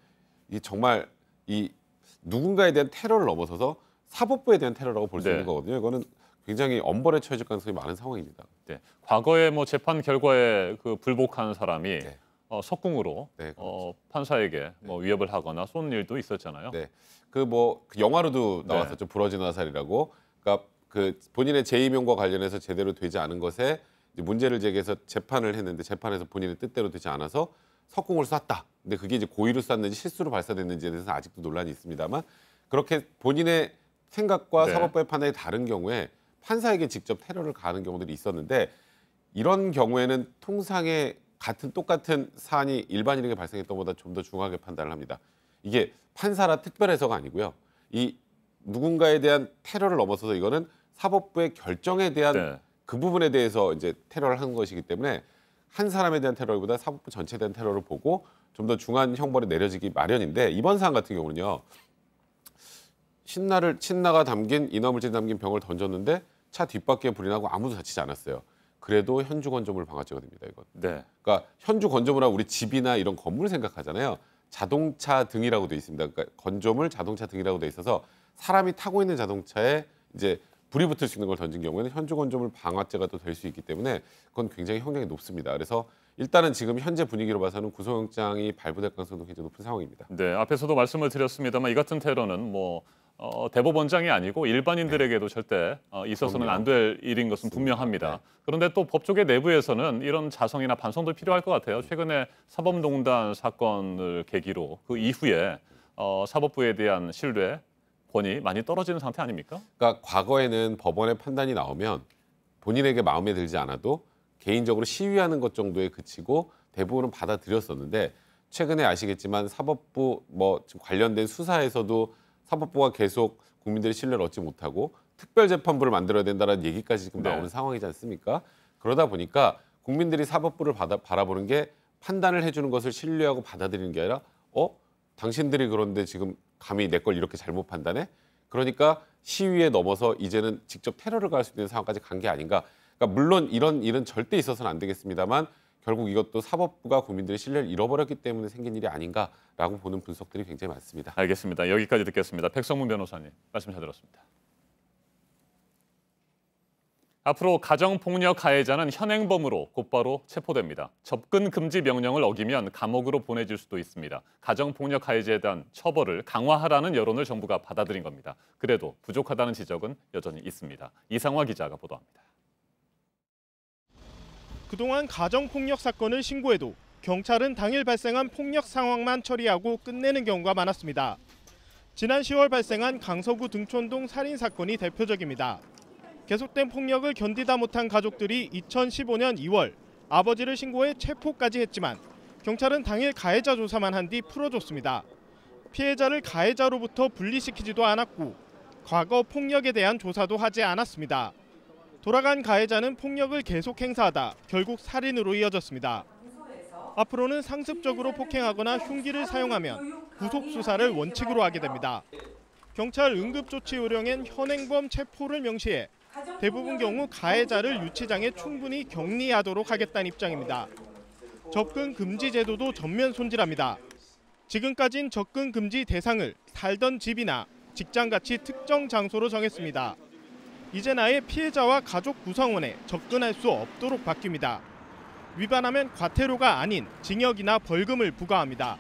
Speaker 14: 이 정말 이 누군가에 대한 테러를 넘어서서 사법부에 대한 테러라고 볼 수 있는 거거든요. 이거는 굉장히 엄벌에 처해질 가능성이 많은 상황입니다.
Speaker 1: 네, 과거에 뭐 재판 결과에 그 불복한 사람이 석궁으로 판사에게 뭐 위협을 하거나 쏜 일도 있었잖아요.
Speaker 14: 네, 그 영화로도 나왔었죠. 부러진 화살이라고. 그러니까 그 본인의 재임용과 관련해서 제대로 되지 않은 것에 이제 문제를 제기해서 재판을 했는데 재판에서 본인의 뜻대로 되지 않아서 석궁을 쐈다. 근데 그게 이제 고의로 쐈는지 실수로 발사됐는지에 대해서는 아직도 논란이 있습니다만 그렇게 본인의 생각과 사법부의 판단이 다른 경우에 판사에게 직접 테러를 가하는 경우들이 있었는데 이런 경우에는 통상의 똑같은 사안이 일반인에게 발생했던 것보다 좀 더 중하게 판단을 합니다. 이게 판사라 특별해서가 아니고요. 이 누군가에 대한 테러를 넘어서서 이거는 사법부의 결정에 대한 그 부분에 대해서 이제 테러를 한 것이기 때문에 한 사람에 대한 테러보다 사법부 전체에 대한 테러를 보고 좀 더 중한 형벌이 내려지기 마련인데 이번 사안 같은 경우는요. 신나가 담긴 인화물질이 담긴 병을 던졌는데 차 뒷바퀴에 불이 나고 아무도 다치지 않았어요. 그래도 현주 건조물 방아죄가 됩니다. 이건. 그러니까 현주 건조물하고 우리 집이나 이런 건물 생각하잖아요. 자동차 등이라고 돼 있습니다. 그러니까 건조물 자동차 등이라고 돼 있어서 사람이 타고 있는 자동차에 이제 불이 붙을 수 있는 걸 던진 경우에는 현주 건조물 방아죄가 또 될 수 있기 때문에 그건 굉장히 형량이 높습니다. 그래서 일단은 지금 현재 분위기로 봐서는 구속영장이 발부될 가능성도 굉장히 높은 상황입니다.
Speaker 1: 네, 앞에서도 말씀을 드렸습니다만 이 같은 테러는 뭐 대법원장이 아니고 일반인들에게도 절대 있어서는 안 될 일인 것은 분명합니다. 그런데 또 법조계 내부에서는 이런 자성이나 반성도 필요할 것 같아요. 최근에 사법농단 사건을 계기로 그 이후에 사법부에 대한 신뢰, 권위 많이 떨어지는 상태 아닙니까?
Speaker 14: 그러니까 과거에는 법원의 판단이 나오면 본인에게 마음에 들지 않아도 개인적으로 시위하는 것 정도에 그치고 대부분은 받아들였었는데 최근에 아시겠지만 사법부 지금 관련된 수사에서도 사법부가 계속 국민들의 신뢰를 얻지 못하고 특별재판부를 만들어야 된다는 얘기까지 지금 나오는 상황이지 않습니까? 그러다 보니까 국민들이 사법부를 바라보는 게 판단을 해주는 것을 신뢰하고 받아들이는 게 아니라 당신들이 그런데 지금 감히 내 걸 이렇게 잘못 판단해? 그러니까 시위에 넘어서 이제는 직접 테러를 가할 수 있는 상황까지 간 게 아닌가. 그러니까 물론 이런 일은 절대 있어서는 안 되겠습니다만 결국 이것도 사법부가 국민들의 신뢰를 잃어버렸기 때문에 생긴 일이 아닌가라고 보는 분석들이 굉장히 많습니다.
Speaker 1: 알겠습니다. 여기까지 듣겠습니다. 백성문 변호사님 말씀 잘 들었습니다. 앞으로 가정폭력 가해자는 현행범으로 곧바로 체포됩니다. 접근 금지 명령을 어기면 감옥으로 보내질 수도 있습니다. 가정폭력 가해자에 대한 처벌을 강화하라는 여론을 정부가 받아들인 겁니다. 그래도 부족하다는 지적은 여전히 있습니다. 이상화 기자가 보도합니다.
Speaker 15: 그동안 가정폭력 사건을 신고해도 경찰은 당일 발생한 폭력 상황만 처리하고 끝내는 경우가 많았습니다. 지난 10월 발생한 강서구 등촌동 살인 사건이 대표적입니다. 계속된 폭력을 견디다 못한 가족들이 2015년 2월 아버지를 신고해 체포까지 했지만 경찰은 당일 가해자 조사만 한 뒤 풀어줬습니다. 피해자를 가해자로부터 분리시키지도 않았고 과거 폭력에 대한 조사도 하지 않았습니다. 돌아간 가해자는 폭력을 계속 행사하다 결국 살인으로 이어졌습니다. 앞으로는 상습적으로 폭행하거나 흉기를 사용하면 구속 수사를 원칙으로 하게 됩니다. 경찰 응급조치 요령엔 현행범 체포를 명시해 대부분 경우 가해자를 유치장에 충분히 격리하도록 하겠다는 입장입니다. 접근 금지 제도도 전면 손질합니다. 지금까진 접근 금지 대상을 살던 집이나 직장같이 특정 장소로 정했습니다. 이젠 아예 피해자와 가족 구성원에 접근할 수 없도록 바뀝니다. 위반하면 과태료가 아닌 징역이나 벌금을 부과합니다.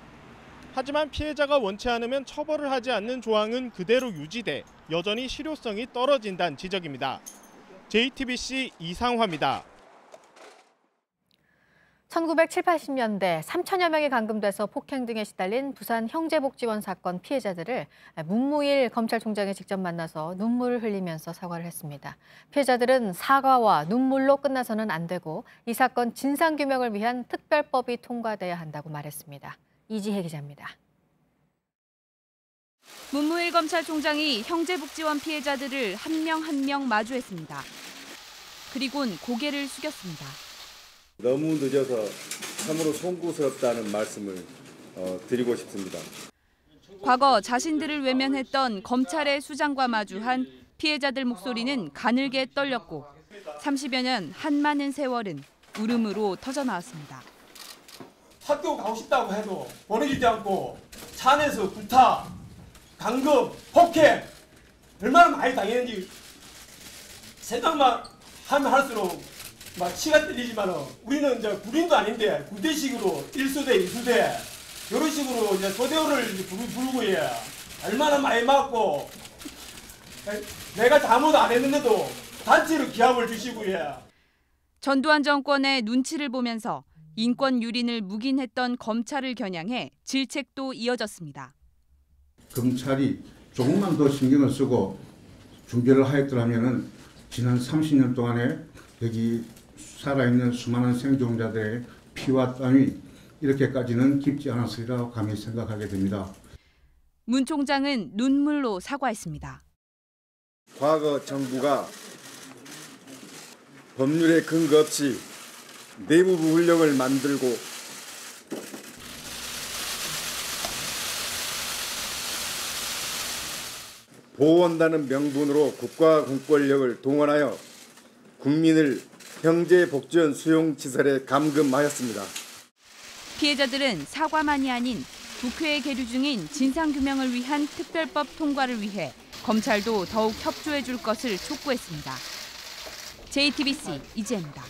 Speaker 15: 하지만 피해자가 원치 않으면 처벌을 하지 않는 조항은 그대로 유지돼 여전히 실효성이 떨어진다는 지적입니다. JTBC 이상화입니다.
Speaker 2: 1970, 80년대 3천여 명이 감금돼서 폭행 등에 시달린 부산 형제복지원 사건 피해자들을 문무일 검찰총장이 직접 만나서 눈물을 흘리면서 사과를 했습니다. 피해자들은 사과와 눈물로 끝나서는 안 되고 이 사건 진상규명을 위한 특별법이 통과돼야 한다고 말했습니다. 이지혜 기자입니다.
Speaker 16: 문무일 검찰총장이 형제복지원 피해자들을 한 명 한 명 마주했습니다. 그리고는 고개를 숙였습니다.
Speaker 17: 너무 늦어서 참으로 송구스럽다는 말씀을 드리고 싶습니다.
Speaker 16: 과거 자신들을 외면했던 검찰의 수장과 마주한 피해자들 목소리는 가늘게 떨렸고 30여 년 한많은 세월은 울음으로 터져나왔습니다.
Speaker 18: 학교 가고 싶다고 해도 보내주지 않고 차 안에서 구타, 강금, 폭행 얼마나 많이 당했는지 생각만 하면 할수록 막 치가 떨리지만 우리는 이제 군인도 아닌데 군대식으로 1수대, 2수대 이런 식으로 이제 소대원을 부르고 얼마나 많이 맞고 내가 잘못 안 했는데도 단체로 기합을 주시고
Speaker 16: 전두환 정권의 눈치를 보면서 인권 유린을 묵인했던 검찰을 겨냥해 질책도 이어졌습니다.
Speaker 19: 검찰이 조금만 더 신경을 쓰고 준비를 하였더라면 지난 30년 동안에 여기 살아있는 수많은 생존자들의 피와 땀이 이렇게까지는 깊지 않았으리라고 감히 생각하게 됩니다.
Speaker 16: 문 총장은 눈물로 사과했습니다.
Speaker 17: 과거 정부가 법률에 근거 없이 내부부 훈령을 만들고 보호한다는 명분으로 국가 공권력을 동원하여 국민을 형제복지원 수용시설에 감금하였습니다.
Speaker 16: 피해자들은 사과만이 아닌 국회에 계류 중인 진상규명을 위한 특별법 통과를 위해 검찰도 더욱 협조해 줄 것을 촉구했습니다. JTBC 이지혜입니다.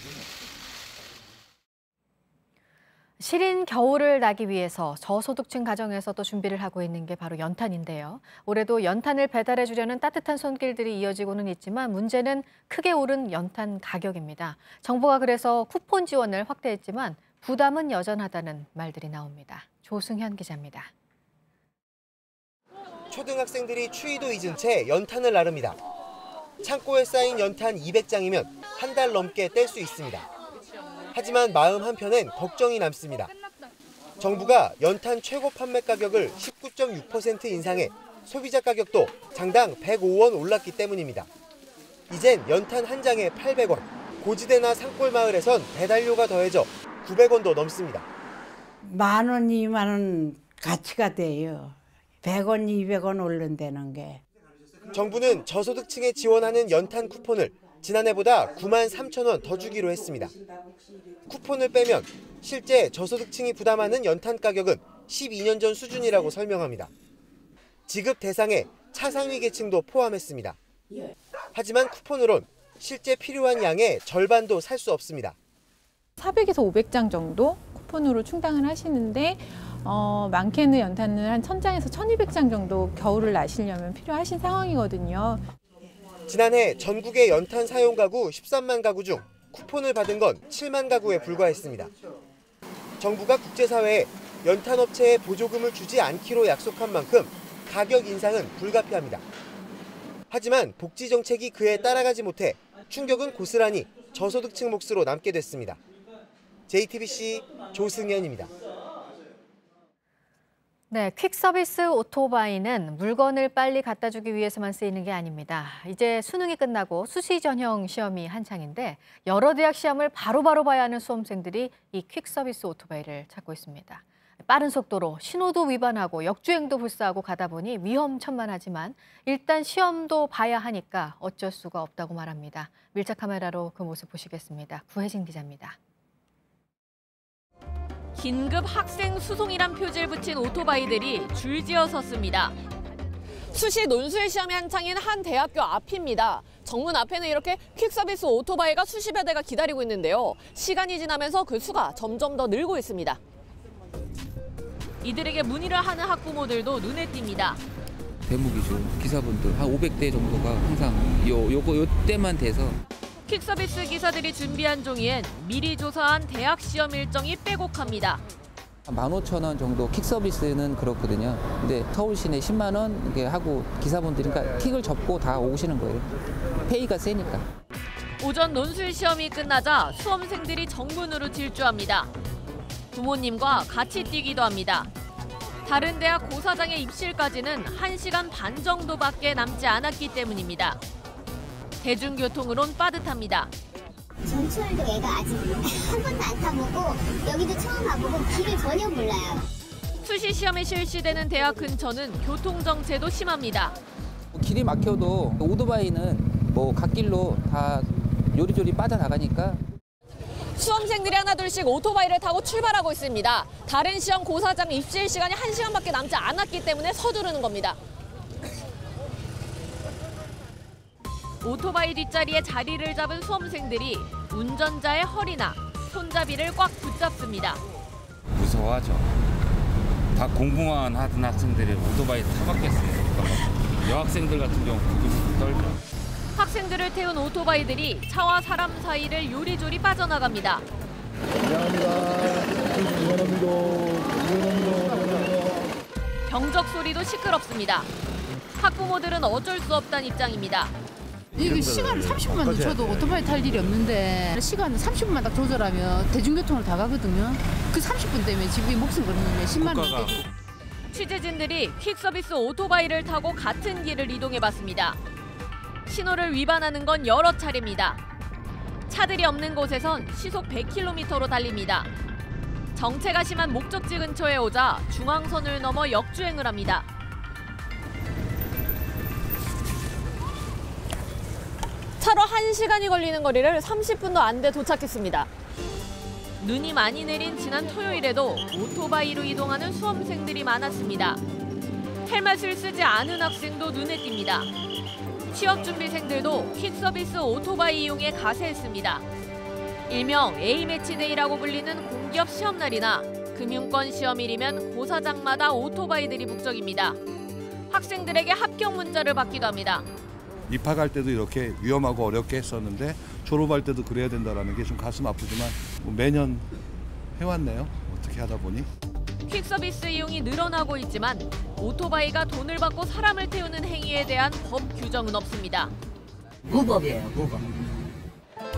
Speaker 2: 시린 겨울을 나기 위해서 저소득층 가정에서 또 준비를 하고 있는 게 바로 연탄인데요. 올해도 연탄을 배달해 주려는 따뜻한 손길들이 이어지고는 있지만 문제는 크게 오른 연탄 가격입니다. 정부가 그래서 쿠폰 지원을 확대했지만 부담은 여전하다는 말들이 나옵니다. 조승현 기자입니다.
Speaker 20: 초등학생들이 추위도 잊은 채 연탄을 나릅니다. 창고에 쌓인 연탄 200장이면 한 달 넘게 뗄 수 있습니다. 하지만 마음 한편엔 걱정이 남습니다. 정부가 연탄 최고 판매 가격을 19.6% 인상해 소비자 가격도 장당 105원 올랐기 때문입니다. 이젠 연탄 한 장에 800원, 고지대나 산골 마을에선 배달료가 더해져 900원도 넘습니다.
Speaker 27: 10,000원, 20,000원 가치가 돼요. 100원, 200원 오른다는 게.
Speaker 20: 정부는 저소득층에 지원하는 연탄 쿠폰을 지난해보다 93,000원 더 주기로 했습니다. 쿠폰을 빼면 실제 저소득층이 부담하는 연탄 가격은 12년 전 수준이라고 설명합니다. 지급 대상에 차상위 계층도 포함했습니다. 하지만 쿠폰으론 실제 필요한 양의 절반도 살 수 없습니다.
Speaker 28: 400에서 500장 정도 쿠폰으로 충당을 하시는데 많게는 연탄을 한 1,000장에서 1,200장 정도 겨울을 나시려면 필요하신 상황이거든요.
Speaker 20: 지난해 전국의 연탄 사용 가구 13만 가구 중 쿠폰을 받은 건 7만 가구에 불과했습니다. 정부가 국제사회에 연탄업체에 보조금을 주지 않기로 약속한 만큼 가격 인상은 불가피합니다. 하지만 복지 정책이 그에 따라가지 못해 충격은 고스란히 저소득층 몫으로 남게 됐습니다. JTBC 조승현입니다.
Speaker 2: 네, 퀵서비스 오토바이는 물건을 빨리 갖다 주기 위해서만 쓰이는 게 아닙니다. 이제 수능이 끝나고 수시 전형 시험이 한창인데 여러 대학 시험을 바로바로 봐야 하는 수험생들이 이 퀵서비스 오토바이를 찾고 있습니다. 빠른 속도로 신호도 위반하고 역주행도 불사하고 가다 보니 위험천만하지만 일단 시험도 봐야 하니까 어쩔 수가 없다고 말합니다. 밀착 카메라로 그 모습 보시겠습니다. 구혜진 기자입니다.
Speaker 3: 긴급 학생 수송이란 표지를 붙인 오토바이들이 줄지어 섰습니다. 수시 논술 시험이 한창인 한 대학교 앞입니다. 정문 앞에는 이렇게 퀵서비스 오토바이가 수십여 대가 기다리고 있는데요. 시간이 지나면서 그 수가 점점 더 늘고 있습니다. 이들에게 문의를 하는 학부모들도 눈에 띕니다.
Speaker 4: 대무기죠. 기사분들 한 500대 정도가 항상 요때만 돼서.
Speaker 3: 퀵서비스 기사들이 준비한 종이엔 미리 조사한 대학 시험 일정이 빼곡합니다.
Speaker 4: 15,000원 정도 킥서비스는 그렇거든요. 근데 서울 시내 10만 원 이렇게 하고 기사분들이 그러니까 킥을 접고 다 오시는 거예요. 페이가 세니까.
Speaker 3: 오전 논술 시험이 끝나자 수험생들이 정문으로 질주합니다. 부모님과 같이 뛰기도 합니다. 다른 대학 고사장의 입실까지는 1시간 반 정도밖에 남지 않았기 때문입니다. 대중교통으론 빠듯합니다.
Speaker 5: 전철도 애가 아직 한 번도 안 타보고 여기도 처음 와보고 길을 전혀 몰라요.
Speaker 3: 수시 시험에 실시되는 대학 근처는 교통정체도 심합니다.
Speaker 4: 길이 막혀도 오토바이는 뭐 갓길로 다 요리조리 빠져나가니까.
Speaker 3: 수험생들이 하나둘씩 오토바이를 타고 출발하고 있습니다. 다른 시험 고사장 입실 시간이 1시간밖에 남지 않았기 때문에 서두르는 겁니다. 오토바이 뒷자리에 자리를 잡은 수험생들이 운전자의 허리나 손잡이를 꽉 붙잡습니다.
Speaker 9: 무서워하죠. 다 공부만 하던 학생들이 오토바이 타봤겠어요. 여학생들 같은 경우 부들부들 떨죠.
Speaker 3: 학생들을 태운 오토바이들이 차와 사람 사이를 요리조리 빠져나갑니다.
Speaker 5: 미안합니다.
Speaker 3: 경적 소리도 시끄럽습니다. 학부모들은 어쩔 수 없다는 입장입니다.
Speaker 21: 이게 시간을 30분만 늦춰도 오토바이 탈 일이 없는데 시간을 30분만 딱 조절하면 대중교통을 다 가거든요. 그 30분 때문에 지금 목숨 걸리는데 10만 원.
Speaker 3: 취재진들이 퀵서비스 오토바이를 타고 같은 길을 이동해봤습니다. 신호를 위반하는 건 여러 차례입니다. 차들이 없는 곳에선 시속 100km로 달립니다. 정체가 심한 목적지 근처에 오자 중앙선을 넘어 역주행을 합니다. 차로 1시간이 걸리는 거리를 30분도 안 돼 도착했습니다. 눈이 많이 내린 지난 토요일에도 오토바이로 이동하는 수험생들이 많았습니다. 헬멧을 쓰지 않은 학생도 눈에 띕니다. 취업준비생들도 퀵서비스 오토바이 이용에 가세했습니다. 일명 A매치데이라고 불리는 공기업 시험날이나 금융권 시험일이면 고사장마다 오토바이들이 북적입니다. 학생들에게 합격 문자를 받기도 합니다.
Speaker 22: 입학할 때도 이렇게 위험하고 어렵게 했었는데 졸업할 때도 그래야 된다는 게 좀 가슴 아프지만 매년 해왔네요. 어떻게 하다 보니.
Speaker 3: 퀵서비스 이용이 늘어나고 있지만 오토바이가 돈을 받고 사람을 태우는 행위에 대한 법 규정은 없습니다.
Speaker 21: 무법이에요, 무법.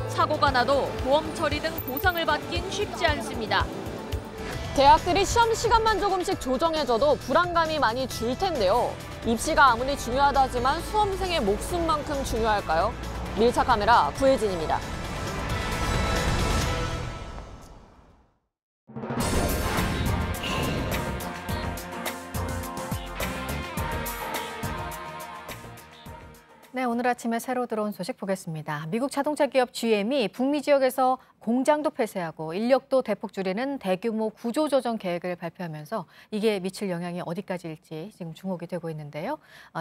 Speaker 3: 사고가 나도 보험 처리 등 보상을 받긴 쉽지 않습니다. 대학들이 시험 시간만 조금씩 조정해줘도 불안감이 많이 줄 텐데요. 입시가 아무리 중요하다지만 수험생의 목숨만큼 중요할까요? 밀착 카메라 구혜진입니다.
Speaker 2: 네, 오늘 아침에 새로 들어온 소식 보겠습니다. 미국 자동차 기업 GM이 북미 지역에서 공장도 폐쇄하고 인력도 대폭 줄이는 대규모 구조조정 계획을 발표하면서 이게 미칠 영향이 어디까지일지 지금 주목이 되고 있는데요.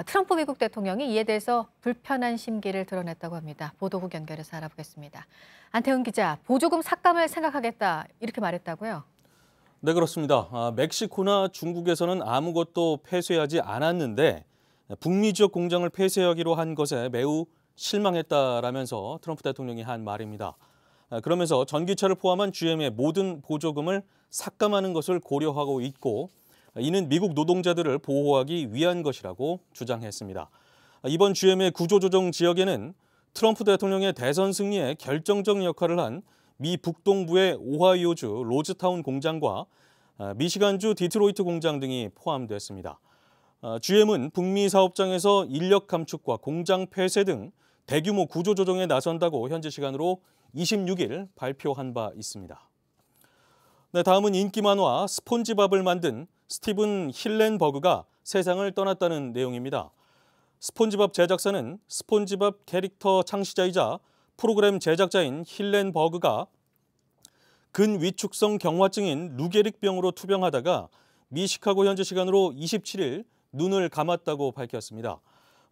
Speaker 2: 트럼프 미국 대통령이 이에 대해서 불편한 심기를 드러냈다고 합니다. 보도국 연결해서 알아보겠습니다. 안태훈 기자, 보조금 삭감을 생각하겠다 이렇게 말했다고요?
Speaker 23: 네, 그렇습니다. 멕시코나 중국에서는 아무것도 폐쇄하지 않았는데 북미 지역 공장을 폐쇄하기로 한 것에 매우 실망했다라면서 트럼프 대통령이 한 말입니다. 그러면서 전기차를 포함한 GM의 모든 보조금을 삭감하는 것을 고려하고 있고 이는 미국 노동자들을 보호하기 위한 것이라고 주장했습니다. 이번 GM의 구조조정 지역에는 트럼프 대통령의 대선 승리에 결정적 역할을 한 미 북동부의 오하이오주 로즈타운 공장과 미시간주 디트로이트 공장 등이 포함됐습니다. GM은 북미 사업장에서 인력 감축과 공장 폐쇄 등 대규모 구조조정에 나선다고 현지 시간으로 26일 발표한 바 있습니다. 네, 다음은 인기 만화 스폰지밥을 만든 스티븐 힐렌버그가 세상을 떠났다는 내용입니다. 스폰지밥 제작사는 스폰지밥 캐릭터 창시자이자 프로그램 제작자인 힐렌버그가 근위축성 경화증인 루게릭병으로 투병하다가 미 시카고 현지 시간으로 27일 눈을 감았다고 밝혔습니다.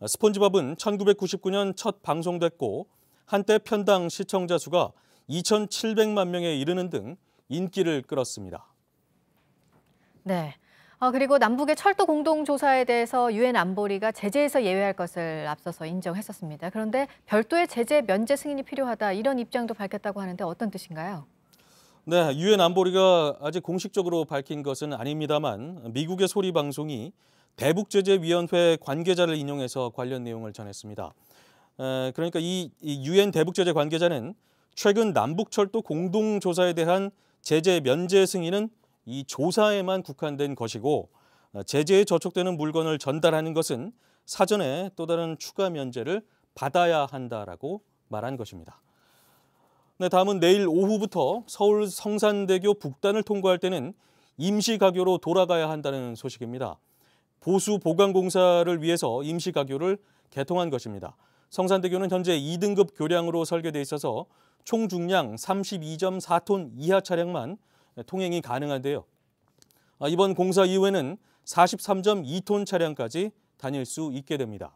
Speaker 23: 스폰지밥은 1999년 첫 방송됐고 한때 편당 시청자 수가 2,700만 명에 이르는 등 인기를 끌었습니다.
Speaker 2: 네. 그리고 남북의 철도 공동조사에 대해서 유엔 안보리가 제재에서 예외할 것을 앞서서 인정했었습니다. 그런데 별도의 제재 면제 승인이 필요하다 이런 입장도 밝혔다고 하는데 어떤 뜻인가요?
Speaker 23: 네, 유엔 안보리가 아직 공식적으로 밝힌 것은 아닙니다만 미국의 소리 방송이 대북제재위원회 관계자를 인용해서 관련 내용을 전했습니다. 그러니까 이 유엔 대북제재 관계자는 최근 남북철도 공동조사에 대한 제재 면제 승인은 이 조사에만 국한된 것이고 제재에 저촉되는 물건을 전달하는 것은 사전에 또 다른 추가 면제를 받아야 한다라고 말한 것입니다. 네, 다음은 내일 오후부터 서울 성산대교 북단을 통과할 때는 임시가교로 돌아가야 한다는 소식입니다. 보수 보강 공사를 위해서 임시가교를 개통한 것입니다. 성산대교는 현재 2등급 교량으로 설계돼 있어서 총 중량 32.4톤 이하 차량만 통행이 가능한데요. 이번 공사 이후에는 43.2톤 차량까지 다닐 수 있게 됩니다.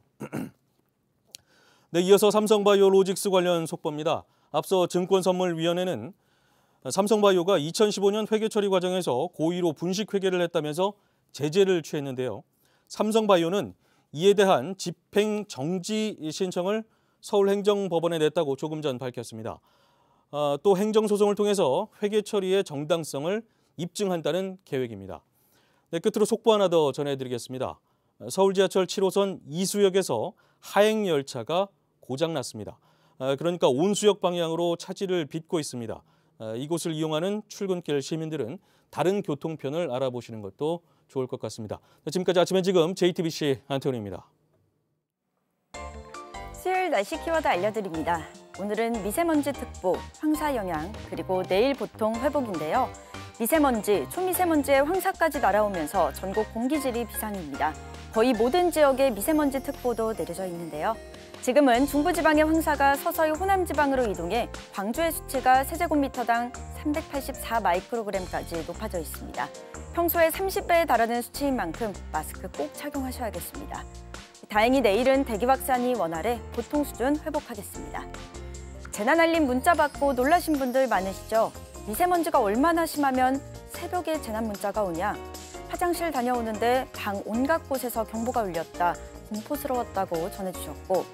Speaker 23: 네, 이어서 삼성바이오로직스 관련 속보입니다. 앞서 증권선물위원회는 삼성바이오가 2015년 회계 처리 과정에서 고의로 분식 회계를 했다면서 제재를 취했는데요. 삼성바이오는 이에 대한 집행 정지 신청을 서울행정법원에 냈다고 조금 전 밝혔습니다. 또 행정소송을 통해서 회계 처리의 정당성을 입증한다는 계획입니다. 네, 끝으로 속보 하나 더 전해드리겠습니다. 서울 지하철 7호선 이수역에서 하행 열차가 고장났습니다. 그러니까 온수역 방향으로 차질을 빚고 있습니다. 이곳을 이용하는 출근길 시민들은 다른 교통편을 알아보시는 것도 좋을 것 같습니다. 지금까지 아침엔 지금 JTBC 안태훈입니다.
Speaker 6: 수요일 날씨 키워드 알려드립니다. 오늘은 미세먼지 특보, 황사 영향, 그리고 내일 보통 회복인데요. 미세먼지, 초미세먼지의 황사까지 날아오면서 전국 공기질이 비상입니다. 거의 모든 지역에 미세먼지 특보도 내려져 있는데요. 지금은 중부지방의 황사가 서서히 호남지방으로 이동해 광주의 수치가 세제곱미터당 384 마이크로그램까지 높아져 있습니다. 평소에 30배에 달하는 수치인 만큼 마스크 꼭 착용하셔야겠습니다. 다행히 내일은 대기 확산이 원활해 보통 수준 회복하겠습니다. 재난 알림 문자 받고 놀라신 분들 많으시죠? 미세먼지가 얼마나 심하면 새벽에 재난 문자가 오냐? 화장실 다녀오는데 방 온갖 곳에서 경보가 울렸다. 공포스러웠다고 전해주셨고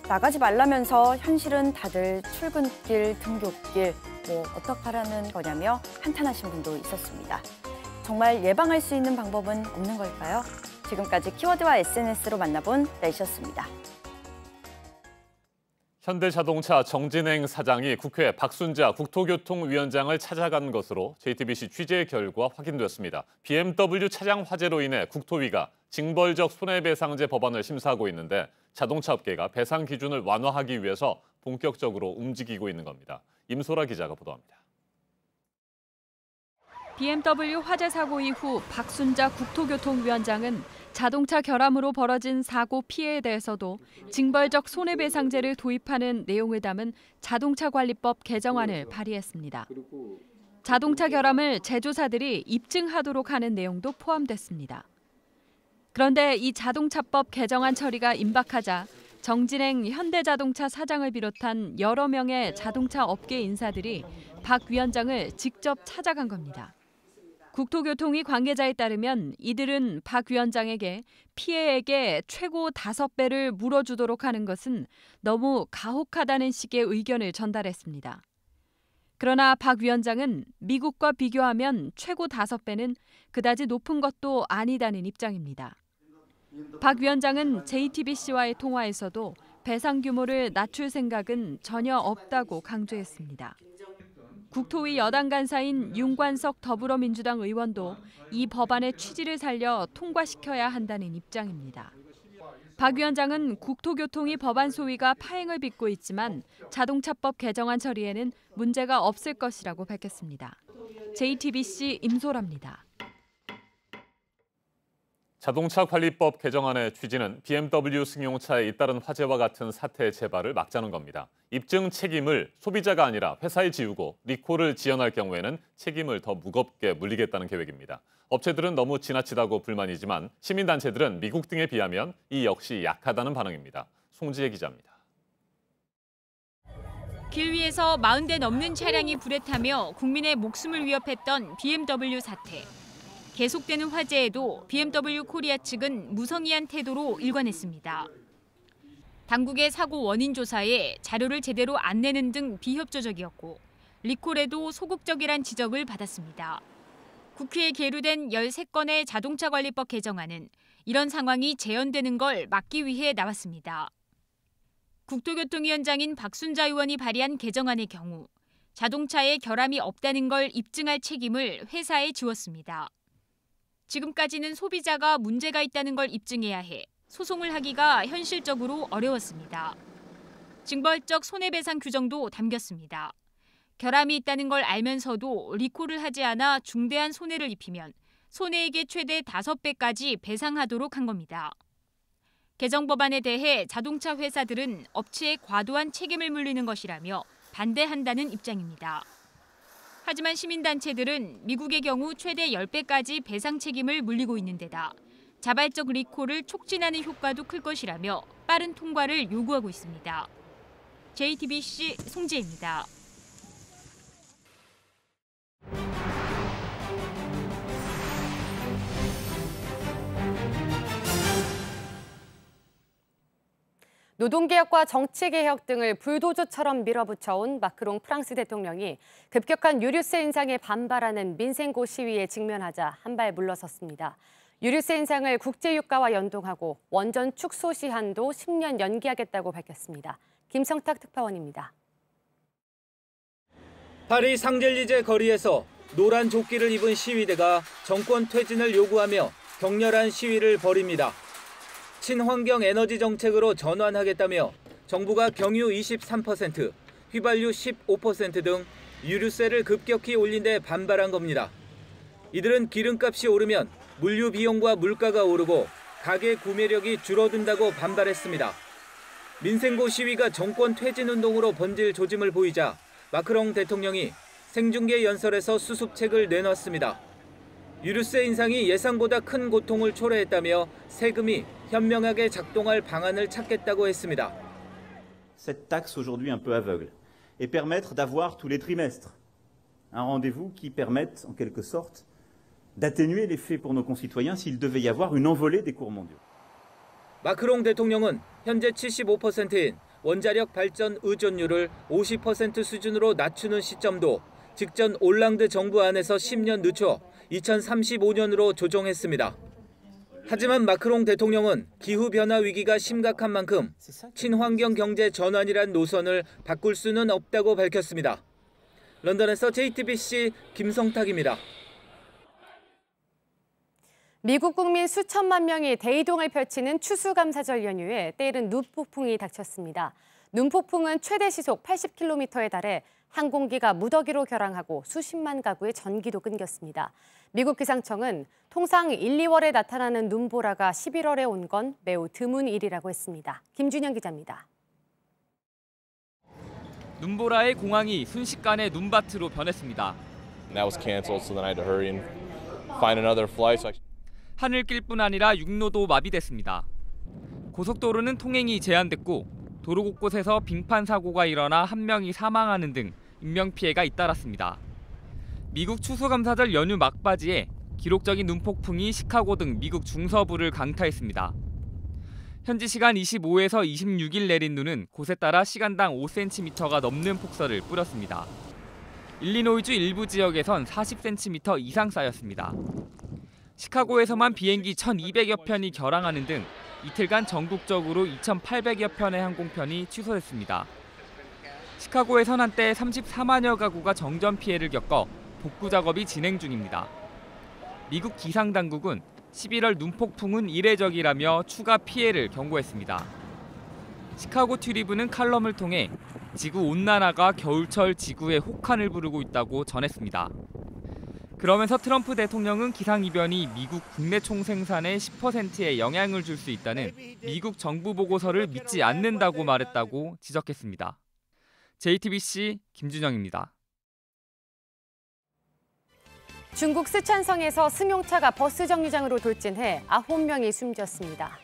Speaker 6: 나가지 말라면서 현실은 다들 출근길, 등굣길 어떡하라는 거냐며 한탄하신 분도 있었습니다. 정말 예방할 수 있는 방법은 없는 걸까요? 지금까지 키워드와 SNS로 만나본 날씨였습니다.
Speaker 1: 현대자동차 정진행 사장이 국회 박순자 국토교통위원장을 찾아간 것으로 JTBC 취재 결과 확인됐습니다. BMW 차량 화재로 인해 국토위가 징벌적 손해배상제 법안을 심사하고 있는데 자동차 업계가 배상 기준을 완화하기 위해서 본격적으로 움직이고 있는 겁니다. 임소라 기자가 보도합니다.
Speaker 3: BMW 화재 사고 이후 박순자 국토교통위원장은 자동차 결함으로 벌어진 사고 피해에 대해서도 징벌적 손해배상제를 도입하는 내용을 담은 자동차관리법 개정안을 발의했습니다. 자동차 결함을 제조사들이 입증하도록 하는 내용도 포함됐습니다. 그런데 이 자동차법 개정안 처리가 임박하자 정진행 현대자동차 사장을 비롯한 여러 명의 자동차 업계 인사들이 박 위원장을 직접 찾아간 겁니다. 국토교통위 관계자에 따르면 이들은 박 위원장에게 피해액의 최고 5배를 물어주도록 하는 것은 너무 가혹하다는 식의 의견을 전달했습니다. 그러나 박 위원장은 미국과 비교하면 최고 5배는 그다지 높은 것도 아니다는 입장입니다. 박 위원장은 JTBC와의 통화에서도 배상 규모를 낮출 생각은 전혀 없다고 강조했습니다. 국토위 여당 간사인 윤관석 더불어민주당 의원도 이 법안의 취지를 살려 통과시켜야 한다는 입장입니다. 박 위원장은 국토교통위 법안 소위가 파행을 빚고 있지만 자동차법 개정안 처리에는 문제가 없을 것이라고 밝혔습니다. JTBC 임소라입니다.
Speaker 1: 자동차 관리법 개정안의 취지는 BMW 승용차에 잇따른 화재와 같은 사태의 재발을 막자는 겁니다. 입증 책임을 소비자가 아니라 회사에 지우고 리콜을 지연할 경우에는 책임을 더 무겁게 물리겠다는 계획입니다. 업체들은 너무 지나치다고 불만이지만 시민단체들은 미국 등에 비하면 이 역시 약하다는 반응입니다. 송지혜 기자입니다.
Speaker 3: 길 위에서 40대 넘는 차량이 불에 타며 국민의 목숨을 위협했던 BMW 사태. 계속되는 화재에도 BMW 코리아 측은 무성의한 태도로 일관했습니다. 당국의 사고 원인 조사에 자료를 제대로 안 내는 등 비협조적이었고 리콜에도 소극적이란 지적을 받았습니다. 국회에 계류된 13건의 자동차 관리법 개정안은 이런 상황이 재현되는 걸 막기 위해 나왔습니다. 국토교통위원장인 박순자 의원이 발의한 개정안의 경우 자동차에 결함이 없다는 걸 입증할 책임을 회사에 지웠습니다. 지금까지는 소비자가 문제가 있다는 걸 입증해야 해 소송을 하기가 현실적으로 어려웠습니다. 징벌적 손해배상 규정도 담겼습니다. 결함이 있다는 걸 알면서도 리콜을 하지 않아 중대한 손해를 입히면 손해액의 최대 5배까지 배상하도록 한 겁니다. 개정 법안에 대해 자동차 회사들은 업체에 과도한 책임을 물리는 것이라며 반대한다는 입장입니다. 하지만 시민단체들은 미국의 경우 최대 10배까지 배상 책임을 물리고 있는 데다 자발적 리콜을 촉진하는 효과도 클 것이라며 빠른 통과를 요구하고 있습니다. JTBC 송지혜입니다.
Speaker 7: 노동개혁과 정치개혁 등을 불도저처럼 밀어붙여온 마크롱 프랑스 대통령이 급격한 유류세 인상에 반발하는 민생고 시위에 직면하자 한 발 물러섰습니다. 유류세 인상을 국제유가와 연동하고 원전 축소 시한도 10년 연기하겠다고 밝혔습니다. 김성탁 특파원입니다.
Speaker 8: 파리 상젤리제 거리에서 노란 조끼를 입은 시위대가 정권 퇴진을 요구하며 격렬한 시위를 벌입니다. 친환경 에너지 정책으로 전환하겠다며 정부가 경유 23%, 휘발유 15% 등 유류세를 급격히 올린 데 반발한 겁니다. 이들은 기름값이 오르면 물류 비용과 물가가 오르고 가계 구매력이 줄어든다고 반발했습니다. 민생고 시위가 정권 퇴진 운동으로 번질 조짐을 보이자 마크롱 대통령이 생중계 연설에서 수습책을 내놨습니다. 유류세 인상이 예상보다 큰 고통을 초래했다며 세금이 현명하게 작동할 방안을 찾겠다고 했습니다.
Speaker 10: Cette taxe aujourd'hui un peu aveugle et permettre d'avoir tous les trimestres un rendez-vous qui permette en quelque sorte d'atténuer l'effet pour nos concitoyens s'il devait y avoir une envolée des cours mondiaux.
Speaker 8: 마크롱 대통령은 현재 75%인 원자력 발전 의존율을 50% 수준으로 낮추는 시점도 직전 올랑드 정부 안에서 10년 늦춰 2035년으로 조정했습니다. 하지만 마크롱 대통령은 기후변화 위기가 심각한 만큼 친환경 경제 전환이란 노선을 바꿀 수는 없다고 밝혔습니다. 런던에서 JTBC 김성탁입니다.
Speaker 7: 미국 국민 수천만 명이 대이동을 펼치는 추수감사절 연휴에 때이른 눈폭풍이 닥쳤습니다. 눈폭풍은 최대 시속 80km에 달해 항공기가 무더기로 결항하고 수십만 가구의 전기도 끊겼습니다. 미국 기상청은 통상 1, 2월에 나타나는 눈보라가 11월에 온 건 매우 드문 일이라고 했습니다. 김준영 기자입니다.
Speaker 11: 눈보라의 공항이 순식간에 눈밭으로 변했습니다.
Speaker 13: That was canceled, so then I had to hurry and find another flight.
Speaker 11: 하늘길뿐 아니라 육로도 마비됐습니다. 고속도로는 통행이 제한됐고 도로 곳곳에서 빙판 사고가 일어나 한 명이 사망하는 등 인명피해가 잇따랐습니다. 미국 추수감사절 연휴 막바지에 기록적인 눈폭풍이 시카고 등 미국 중서부를 강타했습니다. 현지 시간 25에서 26일 내린 눈은 곳에 따라 시간당 5cm가 넘는 폭설을 뿌렸습니다. 일리노이주 일부 지역에선 40cm 이상 쌓였습니다. 시카고에서만 비행기 1,200여 편이 결항하는 등 이틀간 전국적으로 2,800여 편의 항공편이 취소됐습니다. 시카고에선 한때 34만여 가구가 정전 피해를 겪어 복구 작업이 진행 중입니다. 미국 기상당국은 11월 눈폭풍은 이례적이라며 추가 피해를 경고했습니다. 시카고 튜리브는 칼럼을 통해 지구 온난화가 겨울철 지구의 혹한을 부르고 있다고 전했습니다. 그러면서 트럼프 대통령은 기상이변이 미국 국내 총생산의 10%에 영향을 줄 수 있다는 미국 정부 보고서를 믿지 않는다고 말했다고 지적했습니다. JTBC 김준영입니다.
Speaker 7: 중국 쓰촨성에서 승용차가 버스 정류장으로 돌진해 9명이 숨졌습니다.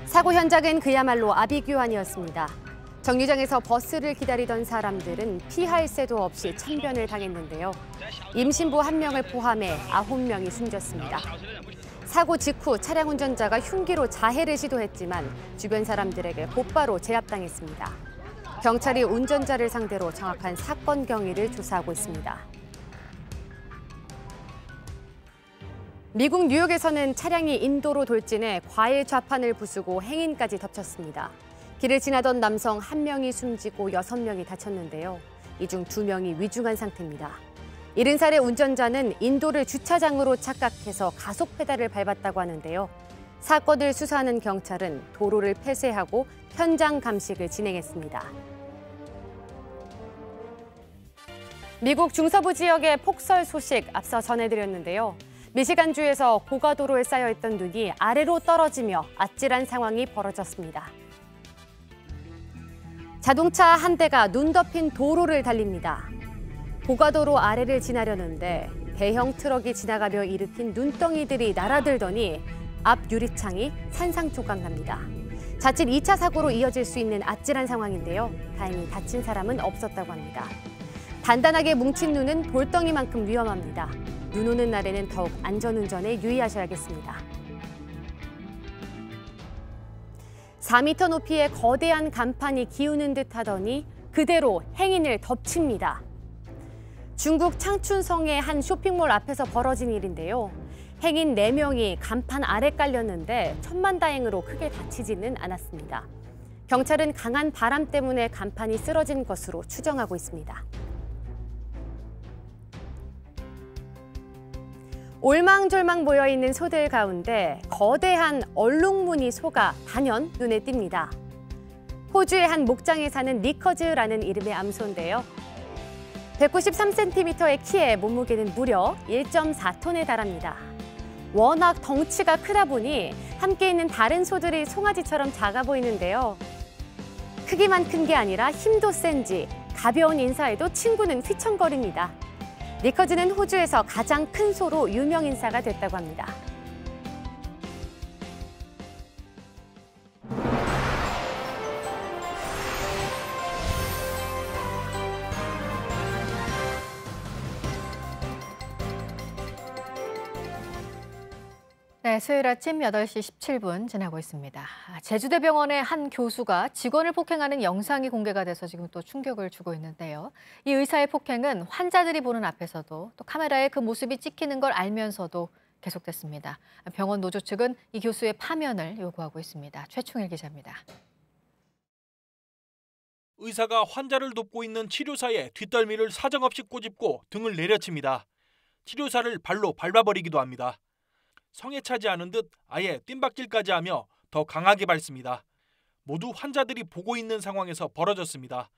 Speaker 7: 사고 현장은 그야말로 아비규환이었습니다. 정류장에서 버스를 기다리던 사람들은 피할 새도 없이 참변을 당했는데요. 임신부 1명을 포함해 9명이 숨졌습니다. 사고 직후 차량 운전자가 흉기로 자해를 시도했지만 주변 사람들에게 곧바로 제압당했습니다. 경찰이 운전자를 상대로 정확한 사건 경위를 조사하고 있습니다. 미국 뉴욕에서는 차량이 인도로 돌진해 과일 좌판을 부수고 행인까지 덮쳤습니다. 길을 지나던 남성 1명이 숨지고 6명이 다쳤는데요. 이 중 2명이 위중한 상태입니다. 70살의 운전자는 인도를 주차장으로 착각해서 가속 페달을 밟았다고 하는데요. 사건을 수사하는 경찰은 도로를 폐쇄하고 현장 감식을 진행했습니다. 미국 중서부 지역의 폭설 소식 앞서 전해드렸는데요. 미시간주에서 고가도로에 쌓여있던 눈이 아래로 떨어지며 아찔한 상황이 벌어졌습니다. 자동차 한 대가 눈 덮인 도로를 달립니다. 고가도로 아래를 지나려는데 대형 트럭이 지나가며 일으킨 눈덩이들이 날아들더니 앞 유리창이 산산조각납니다. 자칫 2차 사고로 이어질 수 있는 아찔한 상황인데요. 다행히 다친 사람은 없었다고 합니다. 단단하게 뭉친 눈은 볼덩이만큼 위험합니다. 눈 오는 날에는 더욱 안전운전에 유의하셔야겠습니다. 4m 높이의 거대한 간판이 기우는 듯 하더니 그대로 행인을 덮칩니다. 중국 창춘성의 한 쇼핑몰 앞에서 벌어진 일인데요. 행인 4명이 간판 아래 깔렸는데 천만다행으로 크게 다치지는 않았습니다. 경찰은 강한 바람 때문에 간판이 쓰러진 것으로 추정하고 있습니다. 올망졸망 모여있는 소들 가운데 거대한 얼룩무늬 소가 단연 눈에 띕니다. 호주의 한 목장에 사는 니커즈라는 이름의 암소인데요. 193cm의 키에 몸무게는 무려 1.4톤에 달합니다. 워낙 덩치가 크다 보니 함께 있는 다른 소들이 송아지처럼 작아 보이는데요. 크기만 큰 게 아니라 힘도 센지 가벼운 인사에도 친구는 휘청거립니다. 니커즈는 호주에서 가장 큰 소로 유명 인사가 됐다고 합니다.
Speaker 2: 네, 수요일 아침 8시 17분 지나고 있습니다. 제주대병원의 한 교수가 직원을 폭행하는 영상이 공개가 돼서 지금 또 충격을 주고 있는데요. 이 의사의 폭행은 환자들이 보는 앞에서도 또 카메라에 그 모습이 찍히는 걸 알면서도 계속됐습니다. 병원 노조 측은 이 교수의 파면을 요구하고 있습니다. 최충일 기자입니다.
Speaker 12: 의사가 환자를 돕고 있는 치료사의 뒷덜미를 사정없이 꼬집고 등을 내려칩니다. 치료사를 발로 밟아버리기도 합니다. 성에 차지 않은 듯 아예 뜀박질까지 하며 더 강하게 밟습니다. 모두 환자들이 보고 있는 상황에서 벌어졌습니다.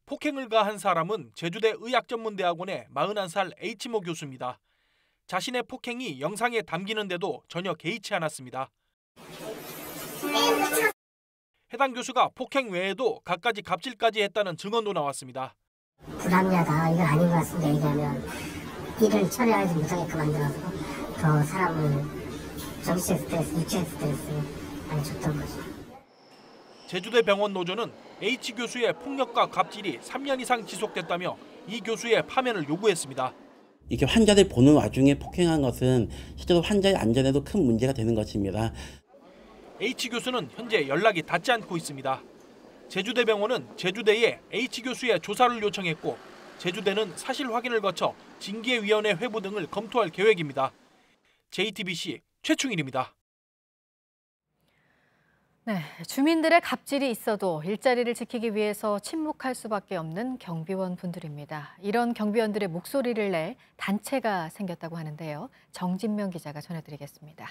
Speaker 12: 폭행을 가한 사람은 제주대 의학전문대학원의 41살 H모 교수입니다. 자신의 폭행이 영상에 담기는데도 전혀 개의치 않았습니다. 해당 교수가 폭행 외에도 갖가지 갑질까지 했다는 증언도 나왔습니다.
Speaker 14: 불합리하다, 이거 아닌 것 같습니다. 얘기하면 일을 처리하지 못하게끔 만들어서 더 사람을 정신의 스트레스, 육체의 스트레스 많이 줬던 거죠.
Speaker 12: 제주대 병원 노조는 H 교수의 폭력과 갑질이 3년 이상 지속됐다며 이 교수의 파면을 요구했습니다.
Speaker 15: 이렇게 환자들 보는 와중에 폭행한 것은 실제로 환자의 안전에도 큰 문제가 되는 것입니다.
Speaker 12: H 교수는 현재 연락이 닿지 않고 있습니다. 제주대병원은 제주대에 H교수의 조사를 요청했고 제주대는 사실 확인을 거쳐 징계위원회 회부 등을 검토할 계획입니다. JTBC 최충일입니다.
Speaker 2: 네, 주민들의 갑질이 있어도 일자리를 지키기 위해서 침묵할 수밖에 없는 경비원 분들입니다. 이런 경비원들의 목소리를 내 단체가 생겼다고 하는데요. 정진명 기자가 전해드리겠습니다.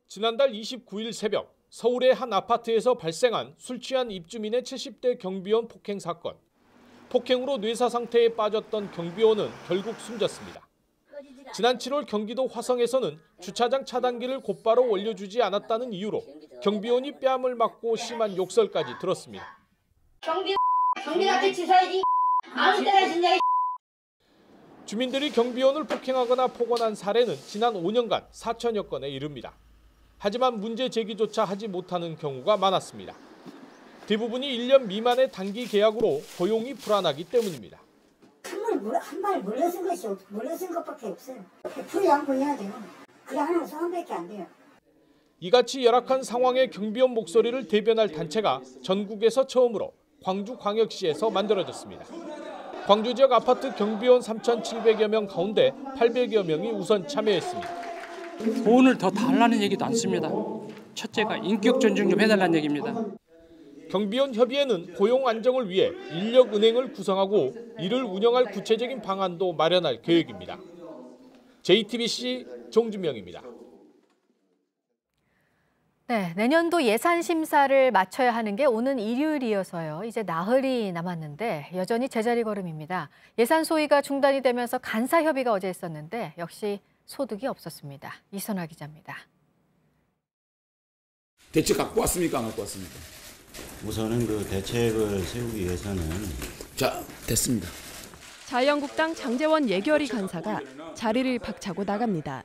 Speaker 16: 지난달 29일 새벽 서울의 한 아파트에서 발생한 술 취한 입주민의 70대 경비원 폭행 사건. 폭행으로 뇌사 상태에 빠졌던 경비원은 결국 숨졌습니다. 지난 7월 경기도 화성에서는 주차장 차단기를 곧바로 올려주지 않았다는 이유로 경비원이 뺨을 맞고 심한 욕설까지 들었습니다.
Speaker 17: 경비한테 치사해지. 아무 때나 진짜.
Speaker 16: 주민들이 경비원을 폭행하거나 폭언한 사례는 지난 5년간 4천여 건에 이릅니다. 하지만 문제 제기조차 하지 못하는 경우가 많았습니다. 대부분이 1년 미만의 단기 계약으로 고용이 불안하기 때문입니다.
Speaker 14: 한 발 물러선 것이 물러선 것밖에 없어요. 100% 양보해야 돼요. 그게 하나는 소환밖에 안 돼요.
Speaker 16: 이같이 열악한 상황의 경비원 목소리를 대변할 단체가 전국에서 처음으로 광주광역시에서 만들어졌습니다. 광주 지역 아파트 경비원 3,700여 명 가운데 800여 명이 우선 참여했습니다.
Speaker 18: 돈을 더 달라는 얘기도 않습니다. 첫째가 인격 존중 좀 해달라는 얘기입니다.
Speaker 16: 경비원 협의회는 고용 안정을 위해 인력은행을 구성하고 이를 운영할 구체적인 방안도 마련할 계획입니다. JTBC 정준명입니다.
Speaker 2: 네, 내년도 예산 심사를 마쳐야 하는 게 오는 일요일이어서요. 이제 나흘이 남았는데 여전히 제자리 걸음입니다. 예산 소위가 중단이 되면서 간사 협의가 어제 있었는데 역시 소득이 없었습니다. 이선화 기자입니다.
Speaker 19: 대책 갖고 왔습니까? 안 갖고 왔습니까?
Speaker 24: 우선은 그 대책을 세우기 위해서는
Speaker 19: 자, 됐습니다.
Speaker 3: 자유한국당 장제원 예결위 간사가 자리를 박차고 나갑니다.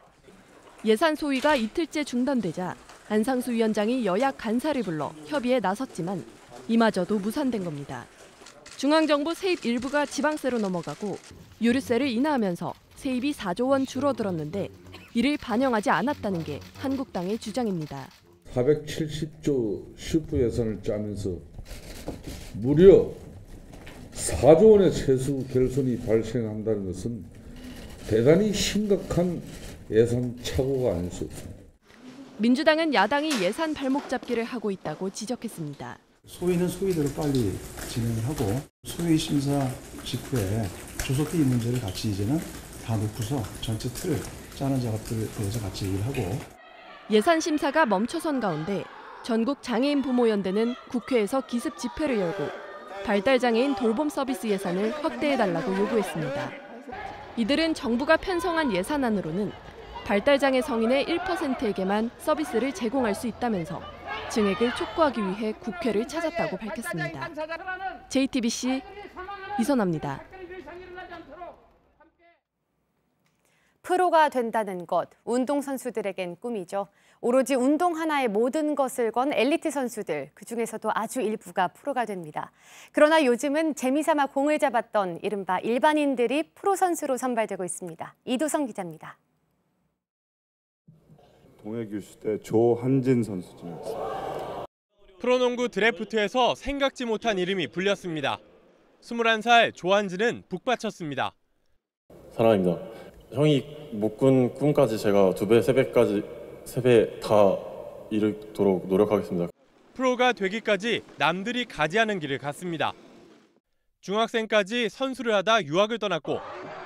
Speaker 3: 예산 소위가 이틀째 중단되자 안상수 위원장이 여야 간사를 불러 협의에 나섰지만 이마저도 무산된 겁니다. 중앙정부 세입 일부가 지방세로 넘어가고 유류세를 인하하면서 세입이 4조 원 줄어들었는데 이를 반영하지 않았다는 게 한국당의 주장입니다.
Speaker 25: 470조 슈퍼 예산을 짜면서 무려 4조 원의 세수 결손이 발생한다는 것은 대단히 심각한 예산 착오가 아닐 수 없습니다.
Speaker 3: 민주당은 야당이 예산 발목 잡기를 하고 있다고 지적했습니다.
Speaker 26: 소위는 소위대로 빨리 진행을 하고 소위 심사 직후에 조속히 이 문제를 같이 이제는 다 놓고서 전체 틀을 짜는 작업들에 대해서 같이 얘기를 하고
Speaker 3: 예산 심사가 멈춰선 가운데 전국 장애인 부모연대는 국회에서 기습 집회를 열고 발달장애인 돌봄 서비스 예산을 확대해달라고 요구했습니다. 이들은 정부가 편성한 예산안으로는 발달장애 성인의 1%에게만 서비스를 제공할 수 있다면서 증액을 촉구하기 위해 국회를 찾았다고 밝혔습니다. JTBC 이선화입니다.
Speaker 7: 프로가 된다는 것, 운동선수들에겐 꿈이죠. 오로지 운동 하나에 모든 것을 건 엘리트 선수들, 그중에서도 아주 일부가 프로가 됩니다. 그러나 요즘은 재미삼아 공을 잡았던 이른바 일반인들이 프로 선수로 선발되고 있습니다. 이도성 기자입니다.
Speaker 27: 동해교시대 조한진 선수입니다.
Speaker 29: 프로농구 드래프트에서 생각지 못한 이름이 불렸습니다. 21살 조한진은 북받쳤습니다.
Speaker 13: 사랑입니다. 형이 못 꾼 꿈까지 제가 2배, 3배 다 이루도록 노력하겠습니다.
Speaker 29: 프로가 되기까지 남들이 가지 않은 길을 갔습니다. 중학생까지 선수를 하다 유학을 떠났고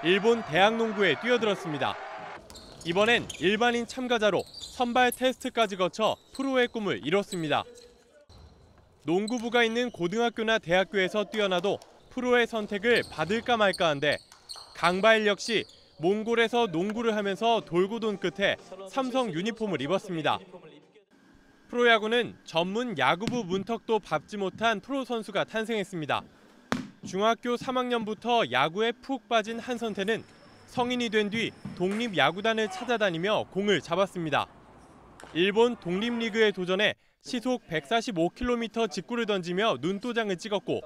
Speaker 29: 일본 대학농구에 뛰어들었습니다. 이번엔 일반인 참가자로 선발 테스트까지 거쳐 프로의 꿈을 이뤘습니다. 농구부가 있는 고등학교나 대학교에서 뛰어나도 프로의 선택을 받을까 말까 한데 강바일 역시 몽골에서 농구를 하면서 돌고 돈 끝에 삼성 유니폼을 입었습니다. 프로야구는 전문 야구부 문턱도 밟지 못한 프로 선수가 탄생했습니다. 중학교 3학년부터 야구에 푹 빠진 한선태는 성인이 된 뒤 독립야구단을 찾아다니며 공을 잡았습니다. 일본 독립리그에 도전해 시속 145km 직구를 던지며 눈도장을 찍었고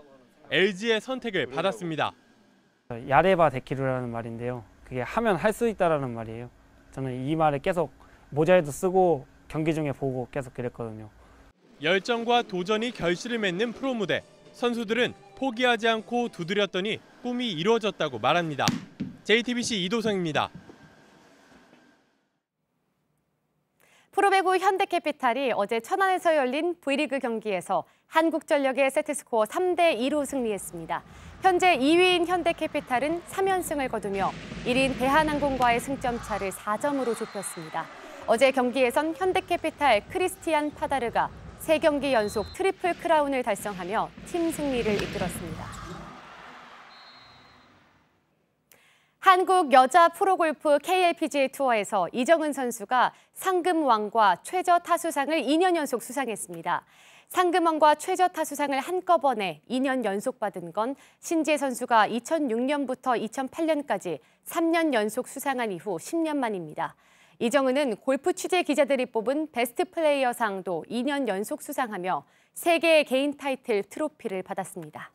Speaker 29: LG의 선택을 받았습니다.
Speaker 30: 야레바 데키루라는 말인데요. 그게 하면 할 수 있다라는 말이에요. 저는 이 말을 계속 모자에도 쓰고 경기 중에 보고 계속 그랬거든요.
Speaker 29: 열정과 도전이 결실을 맺는 프로 무대. 선수들은 포기하지 않고 두드렸더니 꿈이 이루어졌다고 말합니다. JTBC 이도성입니다.
Speaker 7: 프로배구 현대캐피탈이 어제 천안에서 열린 V리그 경기에서 한국전력의 세트스코어 3대2로 승리했습니다. 현재 2위인 현대캐피탈은 3연승을 거두며 1위인 대한항공과의 승점차를 4점으로 좁혔습니다. 어제 경기에선 현대캐피탈 크리스티안 파다르가 3경기 연속 트리플 크라운을 달성하며 팀 승리를 이끌었습니다. 한국 여자 프로골프 KLPGA 투어에서 이정은 선수가 상금왕과 최저 타수상을 2년 연속 수상했습니다. 상금왕과 최저 타수상을 한꺼번에 2년 연속 받은 건 신지혜 선수가 2006년부터 2008년까지 3년 연속 수상한 이후 10년 만입니다. 이정은은 골프 취재 기자들이 뽑은 베스트 플레이어 상도 2년 연속 수상하며 3개의 개인 타이틀 트로피를 받았습니다.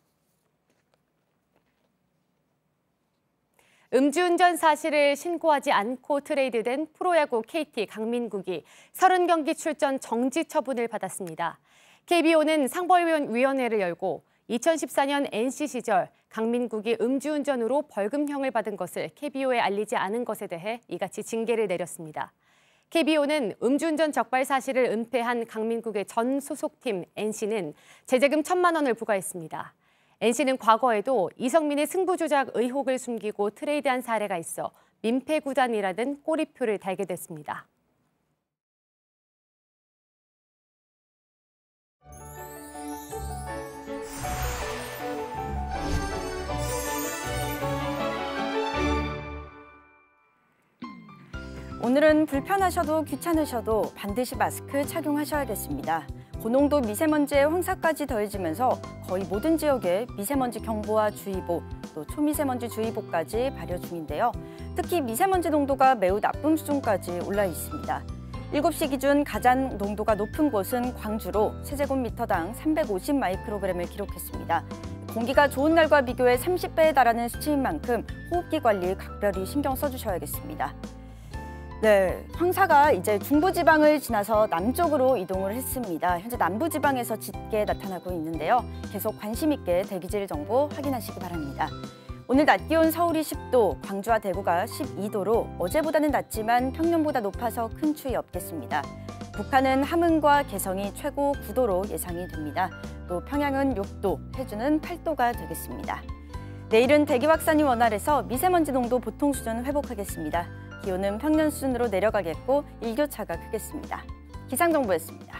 Speaker 7: 음주운전 사실을 신고하지 않고 트레이드된 프로야구 KT 강민국이 30경기 출전 정지 처분을 받았습니다. KBO는 상벌위원회를 열고 2014년 NC 시절 강민국이 음주운전으로 벌금형을 받은 것을 KBO에 알리지 않은 것에 대해 이같이 징계를 내렸습니다. KBO는 음주운전 적발 사실을 은폐한 강민국의 전 소속팀 NC는 제재금 1,000만 원을 부과했습니다. NC는 과거에도 이성민의 승부 조작 의혹을 숨기고 트레이드한 사례가 있어 민폐 구단이라는 꼬리표를 달게 됐습니다.
Speaker 1: 오늘은 불편하셔도 귀찮으셔도 반드시 마스크 착용하셔야겠습니다. 고농도 미세먼지의 황사까지 더해지면서 거의 모든 지역에 미세먼지 경보와 주의보, 또 초미세먼지 주의보까지 발효 중인데요. 특히 미세먼지 농도가 매우 나쁨 수준까지 올라 있습니다. 7시 기준 가장 농도가 높은 곳은 광주로 세제곱미터당 350 마이크로그램을 기록했습니다. 공기가 좋은 날과 비교해 30배에 달하는 수치인 만큼 호흡기 관리 각별히 신경 써주셔야겠습니다. 네, 황사가 이제 중부지방을 지나서 남쪽으로 이동을 했습니다. 현재 남부지방에서 짙게 나타나고 있는데요. 계속 관심 있게 대기질 정보 확인하시기 바랍니다. 오늘 낮 기온 서울이 10도, 광주와 대구가 12도로 어제보다는 낮지만 평년보다 높아서 큰 추위 없겠습니다. 북한은 함흥과 개성이 최고 9도로 예상이 됩니다. 또 평양은 6도, 해주는 8도가 되겠습니다. 내일은 대기 확산이 원활해서 미세먼지 농도 보통 수준 회복하겠습니다. 기온은 평년 수준으로 내려가겠고 일교차가 크겠습니다. 기상정보였습니다.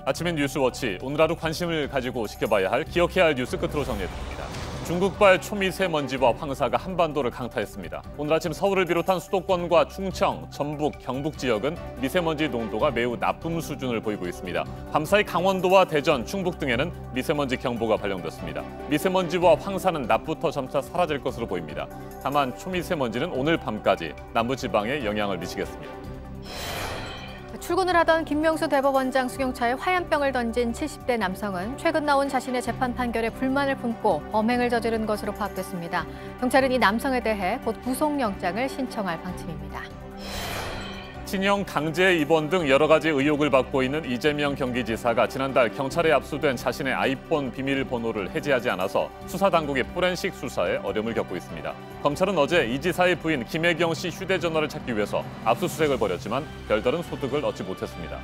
Speaker 4: 아침엔 뉴스워치, 오늘 하루 관심을 가지고 지켜봐야 할, 기억해야 할 뉴스 끝으로 정리해드립니다. 중국발 초미세먼지와 황사가 한반도를 강타했습니다. 오늘 아침 서울을 비롯한 수도권과 충청, 전북, 경북 지역은 미세먼지 농도가 매우 나쁨 수준을 보이고 있습니다. 밤사이 강원도와 대전, 충북 등에는 미세먼지 경보가 발령됐습니다. 미세먼지와 황사는 낮부터 점차 사라질 것으로 보입니다. 다만 초미세먼지는 오늘 밤까지 남부지방에 영향을 미치겠습니다.
Speaker 2: 출근을 하던 김명수 대법원장 수경차에 화염병을 던진 70대 남성은 최근 나온 자신의 재판 판결에 불만을 품고 범행을 저지른 것으로 파악됐습니다. 경찰은 이 남성에 대해 곧 구속영장을 신청할 방침입니다.
Speaker 4: 친형 강제 입원 등 여러 가지 의혹을 받고 있는 이재명 경기지사가 지난달 경찰에 압수된 자신의 아이폰 비밀번호를 해지하지 않아서 수사당국의 포렌식 수사에 어려움을 겪고 있습니다. 검찰은 어제 이 지사의 부인 김혜경 씨 휴대전화를 찾기 위해서 압수수색을 벌였지만 별다른 소득을 얻지 못했습니다.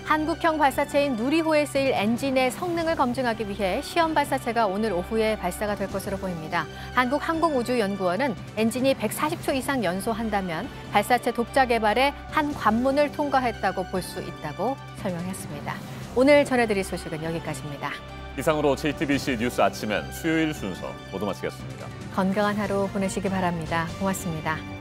Speaker 2: 한국형 발사체인 누리호에 쓰일 엔진의 성능을 검증하기 위해 시험 발사체가 오늘 오후에 발사가 될 것으로 보입니다. 한국항공우주연구원은 엔진이 140초 이상 연소한다면 발사체 독자 개발에 한 관문을 통과했다고 볼 수 있다고 설명했습니다. 오늘 전해드릴 소식은 여기까지입니다.
Speaker 4: 이상으로 JTBC 뉴스 아침엔 수요일 순서 모두 마치겠습니다.
Speaker 2: 건강한 하루 보내시기 바랍니다. 고맙습니다.